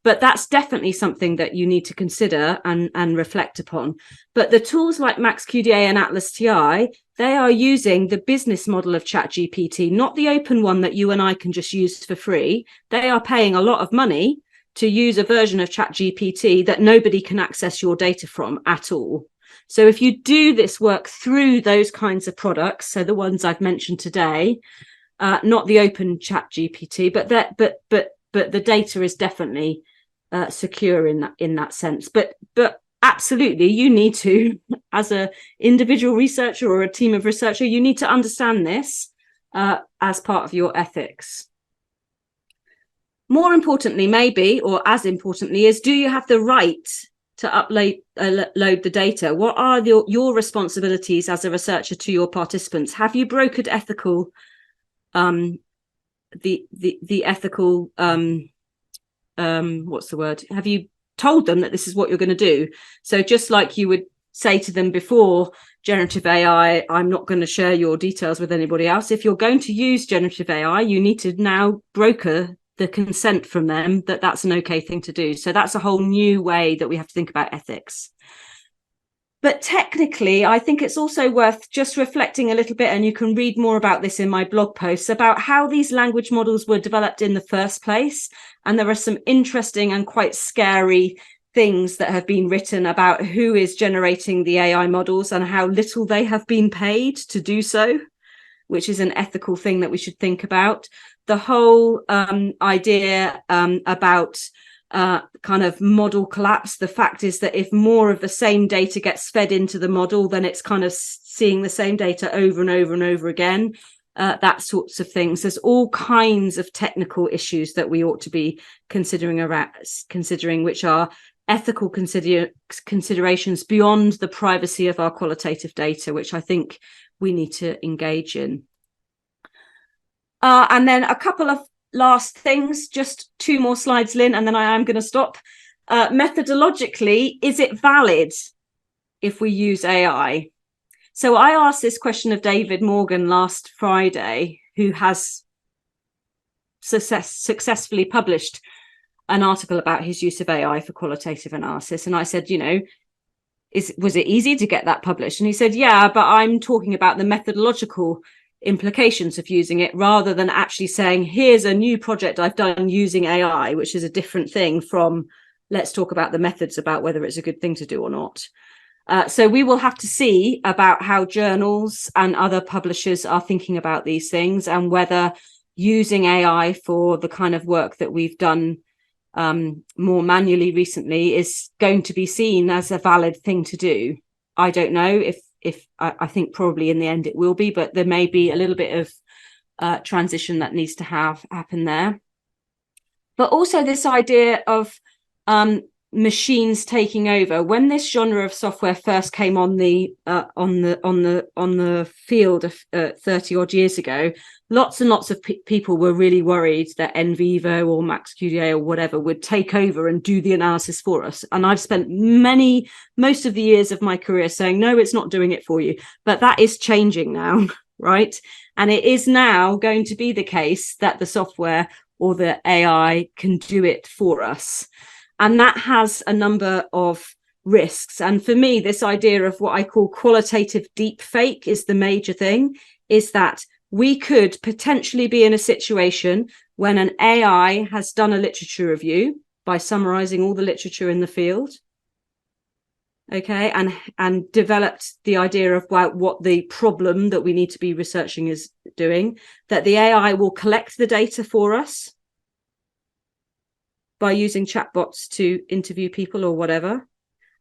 But that's definitely something that you need to consider and reflect upon. But the tools like MaxQDA and Atlas TI, they are using the business model of ChatGPT, not the open one that you and I can just use for free. They are paying a lot of money to use a version of ChatGPT that nobody can access your data from at all. So if you do this work through those kinds of products, so the ones I've mentioned today, not the open ChatGPT, but the data is definitely secure in that sense. But absolutely, you need to, as an individual researcher or a team of researchers, you need to understand this as part of your ethics. More importantly, maybe, or as importantly, is do you have the right to upload load the data? What are your responsibilities as a researcher to your participants? Have you brokered ethical the ethical what's the word? Have you told them that this is what you're going to do? So just like you would say to them before generative AI, I'm not going to share your details with anybody else. If you're going to use generative AI, you need to now broker the consent from them that that's an okay thing to do. So that's a whole new way that we have to think about ethics. But technically, I think it's also worth just reflecting a little bit, and you can read more about this in my blog posts, about how these language models were developed in the first place. And there are some interesting and quite scary things that have been written about who is generating the AI models and how little they have been paid to do so, which is an ethical thing that we should think about. The whole idea about kind of model collapse. The fact is that if more of the same data gets fed into the model, then it's kind of seeing the same data over and over and over again. That sorts of things. There's all kinds of technical issues that we ought to be considering, which are ethical considerations beyond the privacy of our qualitative data, which I think we need to engage in. And then a couple of last things, just 2 more slides, Lynn, and then I am going to stop. Methodologically, is it valid if we use AI? So I asked this question of David Morgan last Friday, who has successfully published an article about his use of AI for qualitative analysis. And I said, you know, was it easy to get that published? And he said, yeah, but I'm talking about the methodological implications of using it rather than actually saying, here's a new project I've done using AI, which is a different thing from let's talk about the methods about whether it's a good thing to do or not. So we will have to see about how journals and other publishers are thinking about these things, and using AI for the kind of work that we've done more manually recently is going to be seen as a valid thing to do. I don't know if I think probably in the end it will be, but there may be a little bit of transition that needs to happen there. But also this idea of machines taking over. When this genre of software first came on the field of 30 odd years ago, lots and lots of people were really worried that NVivo or MaxQDA or whatever would take over and do the analysis for us. And I've spent most of the years of my career saying, no, it's not doing it for you. But that is changing now, right? And it is now going to be the case that the software or the AI can do it for us. And that has a number of risks. And for me, this idea of what I call qualitative deep fake is the major thing, is that we could potentially be in a situation when an AI has done a literature review by summarizing all the literature in the field, okay, and developed the idea of what the problem that we need to be researching is doing, that the AI will collect the data for us by using chatbots to interview people or whatever.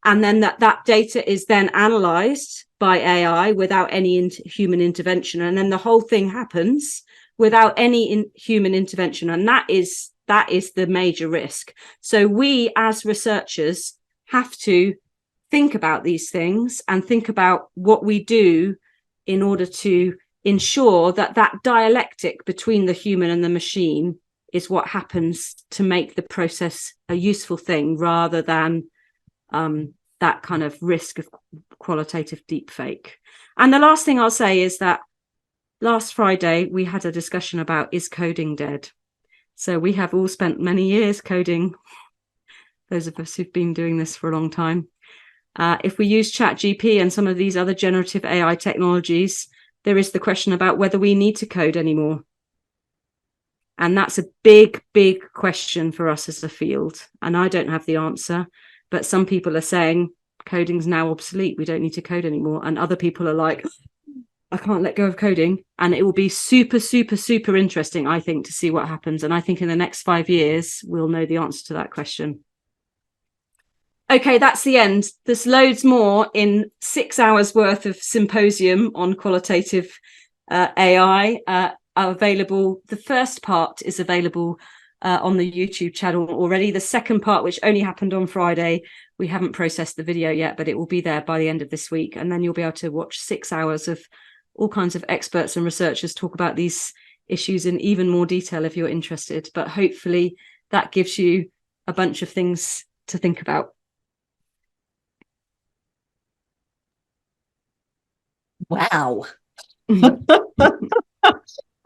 And then that data is then analyzed by AI without any human intervention. And then the whole thing happens without any human intervention. And that is the major risk. So we as researchers have to think about these things and think about what we do in order to ensure that that dialectic between the human and the machine is what happens to make the process a useful thing, rather than that kind of risk of qualitative deepfake. And the last thing I'll say is that last Friday we had a discussion about, is coding dead? So we have all spent many years coding, those of us who've been doing this for a long time. If we use ChatGPT and some of these other generative AI technologies, there is the question about whether we need to code anymore. And that's a big, big question for us as a field. And I don't have the answer, but some people are saying coding's now obsolete. We don't need to code anymore. And other people are like, I can't let go of coding. And it will be super, super, super interesting, I think, to see what happens. And I think in the next 5 years, we'll know the answer to that question. Okay, that's the end. There's loads more in 6 hours worth of symposium on qualitative AI. Are available. The first part is available on the YouTube channel already. The second part, which only happened on Friday, we haven't processed the video yet, but it will be there by the end of this week. And then you'll be able to watch 6 hours of all kinds of experts and researchers talk about these issues in even more detail if you're interested. But hopefully that gives you a bunch of things to think about. Wow.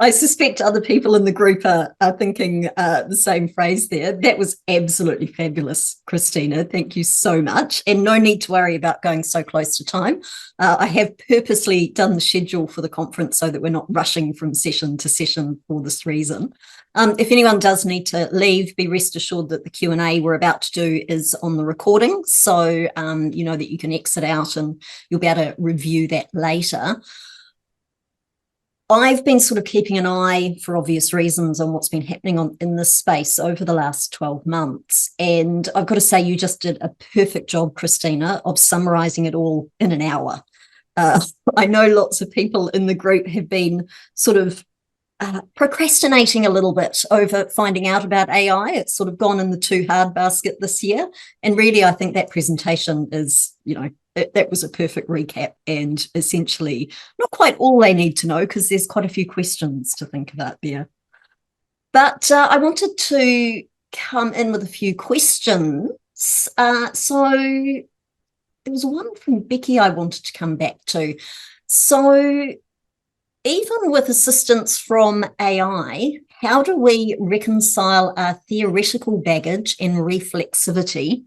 I suspect other people in the group are thinking the same phrase there. That was absolutely fabulous, Christina. Thank you so much. And no need to worry about going so close to time. I have purposely done the schedule for the conference so that we're not rushing from session to session for this reason. If anyone does need to leave, be rest assured that the Q&A we're about to do is on the recording. So you know that you can exit out and you'll be able to review that later. I've been sort of keeping an eye, for obvious reasons, on what's been happening in this space over the last 12 months. And I've got to say, you just did a perfect job, Christina, of summarising it all in an hour. I know lots of people in the group have been sort of procrastinating a little bit over finding out about AI. It's sort of gone in the too hard basket this year. And really, I think that presentation is, you know, that was a perfect recap and essentially not quite all they need to know, because there's quite a few questions to think about there. But I wanted to come in with a few questions. So there was one from Becky I wanted to come back to. So even with assistance from AI, how do we reconcile our theoretical baggage and reflexivity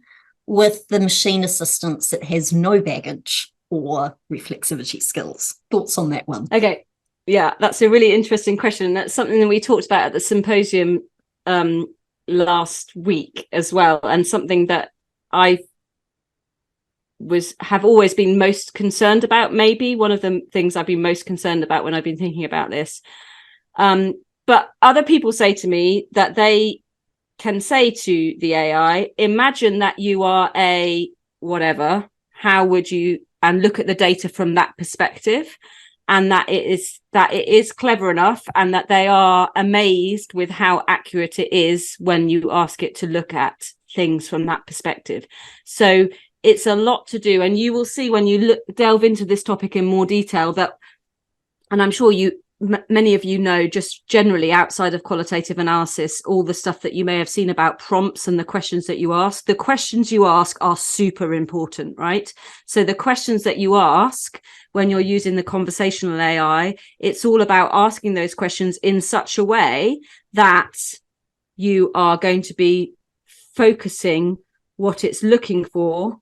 with the machine assistance that has no baggage or reflexivity skills? Thoughts on that one? Okay. Yeah, that's a really interesting question. That's something that we talked about at the symposium last week as well, and something that I have always been most concerned about. Maybe one of the things I've been most concerned about when I've been thinking about this. But other people say to me that they can say to the AI, imagine that you are a whatever, how would you, and look at the data from that perspective, and that it is clever enough, and that they are amazed with how accurate it is when you ask it to look at things from that perspective. So it's a lot to do, and you will see when you delve into this topic in more detail that, and I'm sure many of you know, just generally outside of qualitative analysis, all the stuff that you may have seen about prompts and the questions that you ask. The questions you ask are super important, right? So the questions that you ask when you're using the conversational AI, it's all about asking those questions in such a way that you are going to be focusing what it's looking for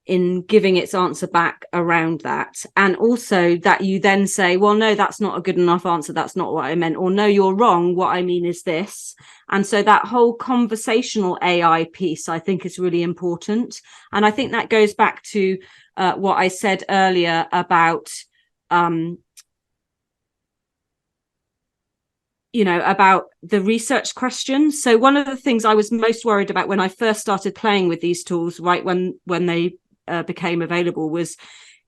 in giving its answer back around that. And also that you then say, well, no, that's not a good enough answer, that's not what I meant, or no, you're wrong, what I mean is this. And so that whole conversational AI piece, I think, is really important. And I think that goes back to what I said earlier about about the research questions. So one of the things I was most worried about when I first started playing with these tools, right when they became available, was,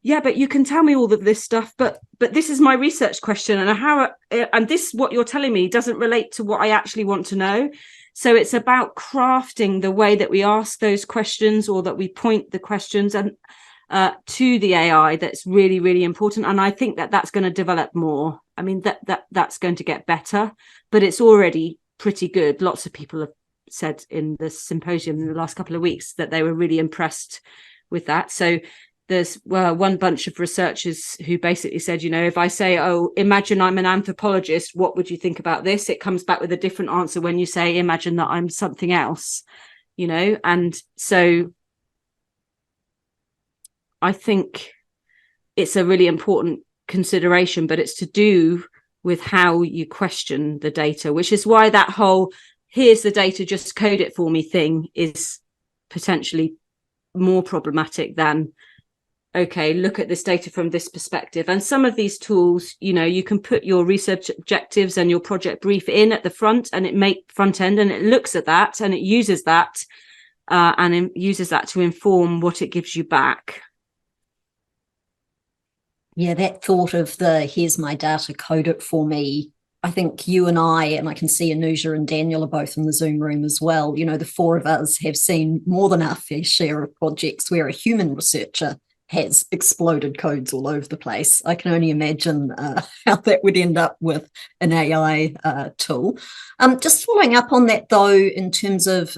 yeah, but you can tell me all of this stuff, but this is my research question, and this, what you're telling me, doesn't relate to what I actually want to know. So it's about crafting the way that we ask those questions, or that we point the questions and to the AI. That's really, really important. And I think that that's going to develop more. I mean, that's going to get better, but it's already pretty good. Lots of people have said in the symposium in the last couple of weeks that they were really impressed with that. So there's one bunch of researchers who basically said, if I say, oh, imagine I'm an anthropologist, what would you think about this? It comes back with a different answer when you say, imagine that I'm something else, and so I think it's a really important consideration, but it's to do with how you question the data, which is why that whole here's the data, just code it for me thing is potentially more problematic than, okay, look at this data from this perspective. And some of these tools, you can put your research objectives and your project brief in at the front, and front end, and it looks at that and it uses that to inform what it gives you back. Yeah, that thought of here's my data, code it for me. I think you and I can see Anuja and Daniel are both in the Zoom room as well. The four of us have seen more than our fair share of projects where a human researcher has exploded codes all over the place. I can only imagine how that would end up with an AI tool. Just following up on that, though, in terms of,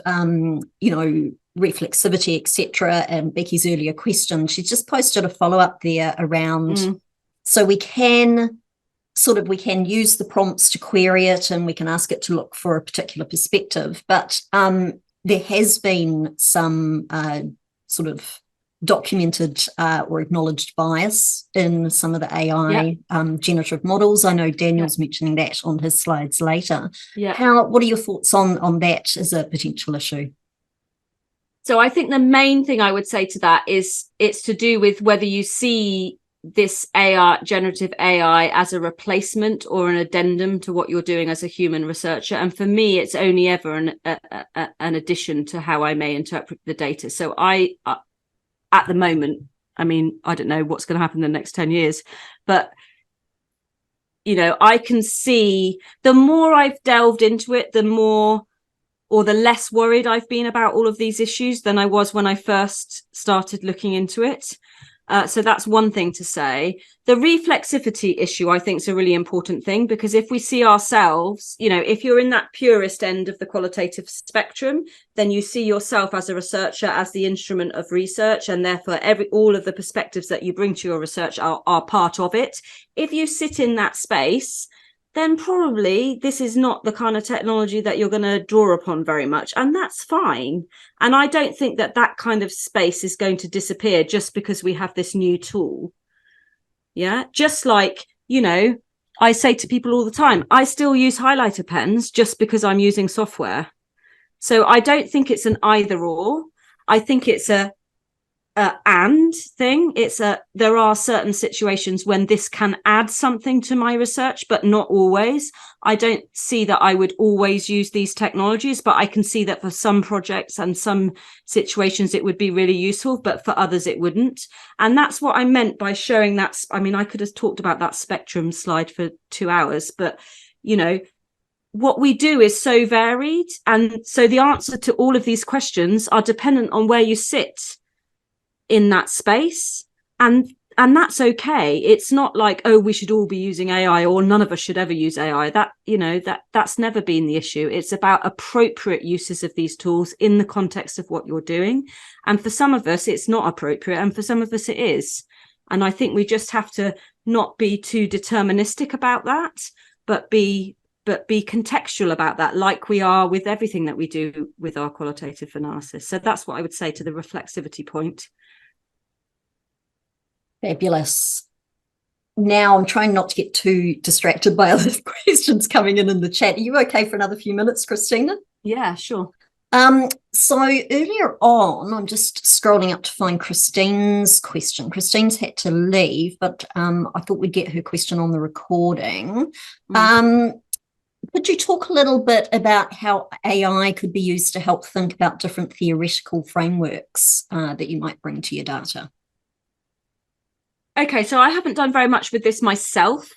reflexivity, etc., and Becky's earlier question, she just posted a follow-up there around, so we can use the prompts to query it, and we can ask it to look for a particular perspective, but there has been some sort of documented or acknowledged bias in some of the AI generative models. I know Daniel's mentioning that on his slides later. What are your thoughts on that as a potential issue? So I think the main thing I would say to that is it's to do with whether you see this generative AI as a replacement or an addendum to what you're doing as a human researcher. And for me, it's only ever an addition to how I may interpret the data. So at the moment, I mean, I don't know what's going to happen in the next 10 years, but I can see the more I've delved into it, the more or the less worried I've been about all of these issues than I was when I first started looking into it. So that's one thing to say. The reflexivity issue, I think, is a really important thing, because if we see ourselves, if you're in that purest end of the qualitative spectrum, then you see yourself as a researcher, as the instrument of research, and therefore all of the perspectives that you bring to your research are part of it. If you sit in that space, then probably this is not the kind of technology that you're going to draw upon very much. And that's fine. And I don't think that kind of space is going to disappear just because we have this new tool. Yeah. Just like, I say to people all the time, I still use highlighter pens just because I'm using software. So I don't think it's an either or. I think it's a and thing. There are certain situations when this can add something to my research, but not always. I don't see that I would always use these technologies, but I can see that for some projects and some situations it would be really useful, but for others it wouldn't. And that's what I meant by showing that. I mean, I could have talked about that spectrum slide for 2 hours, but what we do is so varied, and so the answer to all of these questions are dependent on where you sit in that space, and that's okay. It's not like, oh, we should all be using AI or none of us should ever use AI. That's never been the issue. It's about appropriate uses of these tools in the context of what you're doing, and for some of us it's not appropriate, and for some of us it is. And I think we just have to not be too deterministic about that, but be contextual about that, like we are with everything that we do with our qualitative analysis. So that's what I would say to the reflexivity point. Fabulous. Now I'm trying not to get too distracted by other questions coming in the chat. Are you okay for another few minutes, Christina? Yeah, sure. So earlier on, I'm just scrolling up to find Christine's question. Christine's had to leave, but I thought we'd get her question on the recording. Could you talk a little bit about how AI could be used to help think about different theoretical frameworks that you might bring to your data? Okay, so I haven't done very much with this myself,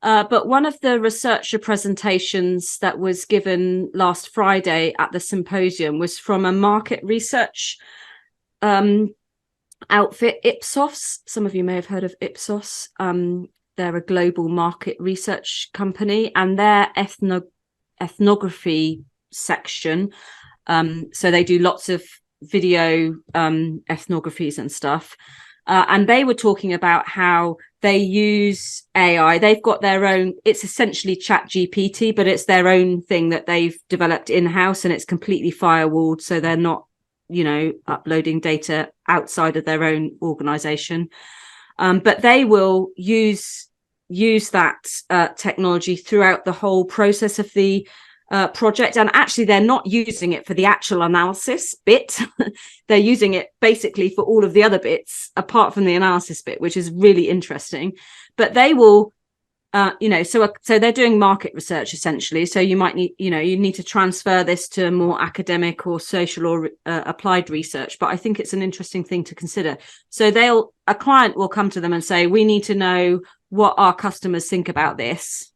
but one of the researcher presentations that was given last Friday at the symposium was from a market research outfit, Ipsos. Some of you may have heard of Ipsos. They're a global market research company, and their ethnography section. So they do lots of video ethnographies and stuff. And they were talking about how they use AI. They've got their own, it's essentially ChatGPT, but it's their own thing that they've developed in-house, and it's completely firewalled. So they're not, uploading data outside of their own organization. But they will use that technology throughout the whole process of the project. And actually, they're not using it for the actual analysis bit. They're using it basically for all of the other bits, apart from the analysis bit, which is really interesting. But they will, so they're doing market research essentially. So you might need, you need to transfer this to more academic or social or applied research. But I think it's an interesting thing to consider. So a client will come to them and say, we need to know what our customers think about this.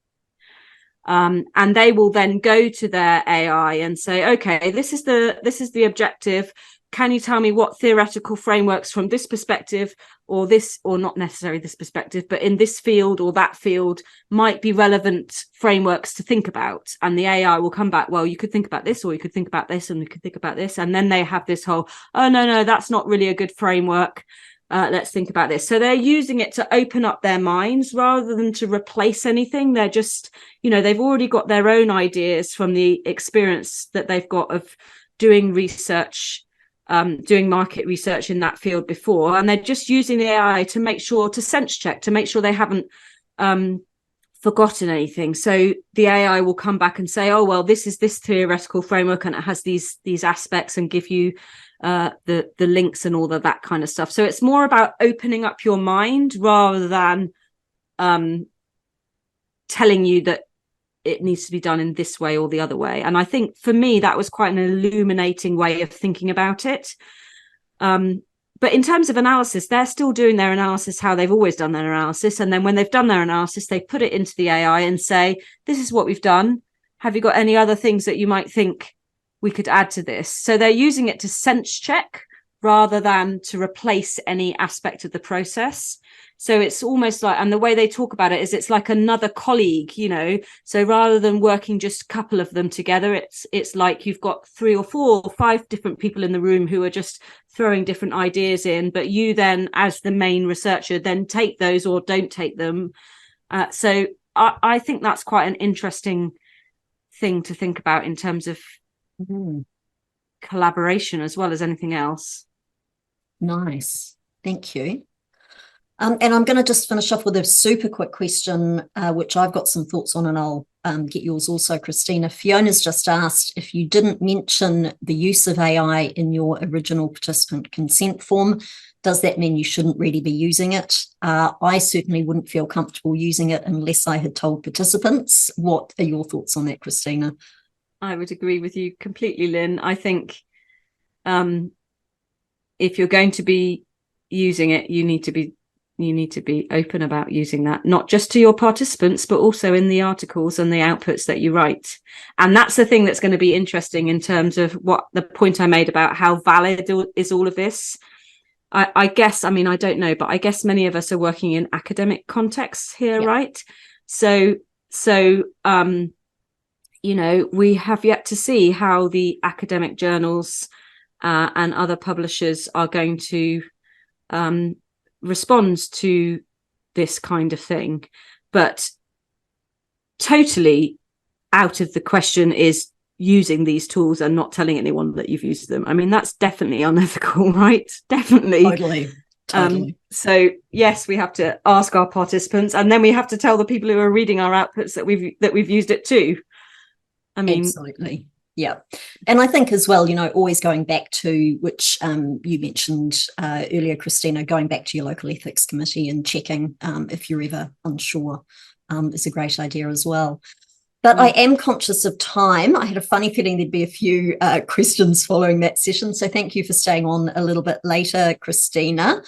And they will then go to their AI and say, okay, this is the objective. Can you tell me what theoretical frameworks from this perspective or not necessarily this perspective, but in this field or that field might be relevant frameworks to think about? And the AI will come back, well, you could think about this, or you could think about this, and you could think about this. And then they have this whole, oh, no, that's not really a good framework. Let's think about this. So they're using it to open up their minds rather than to replace anything. They're just, they've already got their own ideas from the experience that they've got of doing research, doing market research in that field before. And they're just using the AI to sense check, to make sure they haven't forgotten anything. So the AI will come back and say, oh, well, this is this theoretical framework and it has these aspects, and give you the links and all of that kind of stuff. So it's more about opening up your mind rather than telling you that it needs to be done in this way or the other way. And I think for me, that was quite an illuminating way of thinking about it. But in terms of analysis, they're still doing their analysis how they've always done their analysis. And then when they've done their analysis, they put it into the AI and say, this is what we've done. Have you got any other things that you might think we could add to this? So they're using it to sense check rather than to replace any aspect of the process. So it's almost like, and the way they talk about it is it's like another colleague, you know. So rather than working just a couple of them together, it's like you've got 3 or 4 or 5 different people in the room who are just throwing different ideas in, but you then, as the main researcher, then take those or don't take them. So I think that's quite an interesting thing to think about in terms of collaboration as well as anything else. Nice. Thank you. And I'm going to just finish off with a super quick question, which I've got some thoughts on, and I'll get yours also, Christina. Fiona's just asked, if you didn't mention the use of AI in your original participant consent form, does that mean you shouldn't really be using it? I certainly wouldn't feel comfortable using it unless I had told participants. What are your thoughts on that, Christina? I would agree with you completely, Lynn. I think if you're going to be using it, you need to be open about using that, not just to your participants, but also in the articles and the outputs that you write. And that's the thing that's going to be interesting in terms of what the point I made about how valid is all of this. I guess, I mean, I don't know, but I guess many of us are working in academic contexts here, right? So, you know, we have yet to see how the academic journals and other publishers are going to respond to this kind of thing. But totally out of the question is using these tools and not telling anyone that you've used them. I mean, that's definitely unethical, right? Definitely. Totally. So yes, we have to ask our participants, and then we have to tell the people who are reading our outputs that we've used it too. I mean, absolutely. Yeah. And I think as well, you know, always going back to, which you mentioned earlier, Christina, going back to your local ethics committee and checking if you're ever unsure is a great idea as well. But I am conscious of time. I had a funny feeling there'd be a few questions following that session. So thank you for staying on a little bit later, Christina.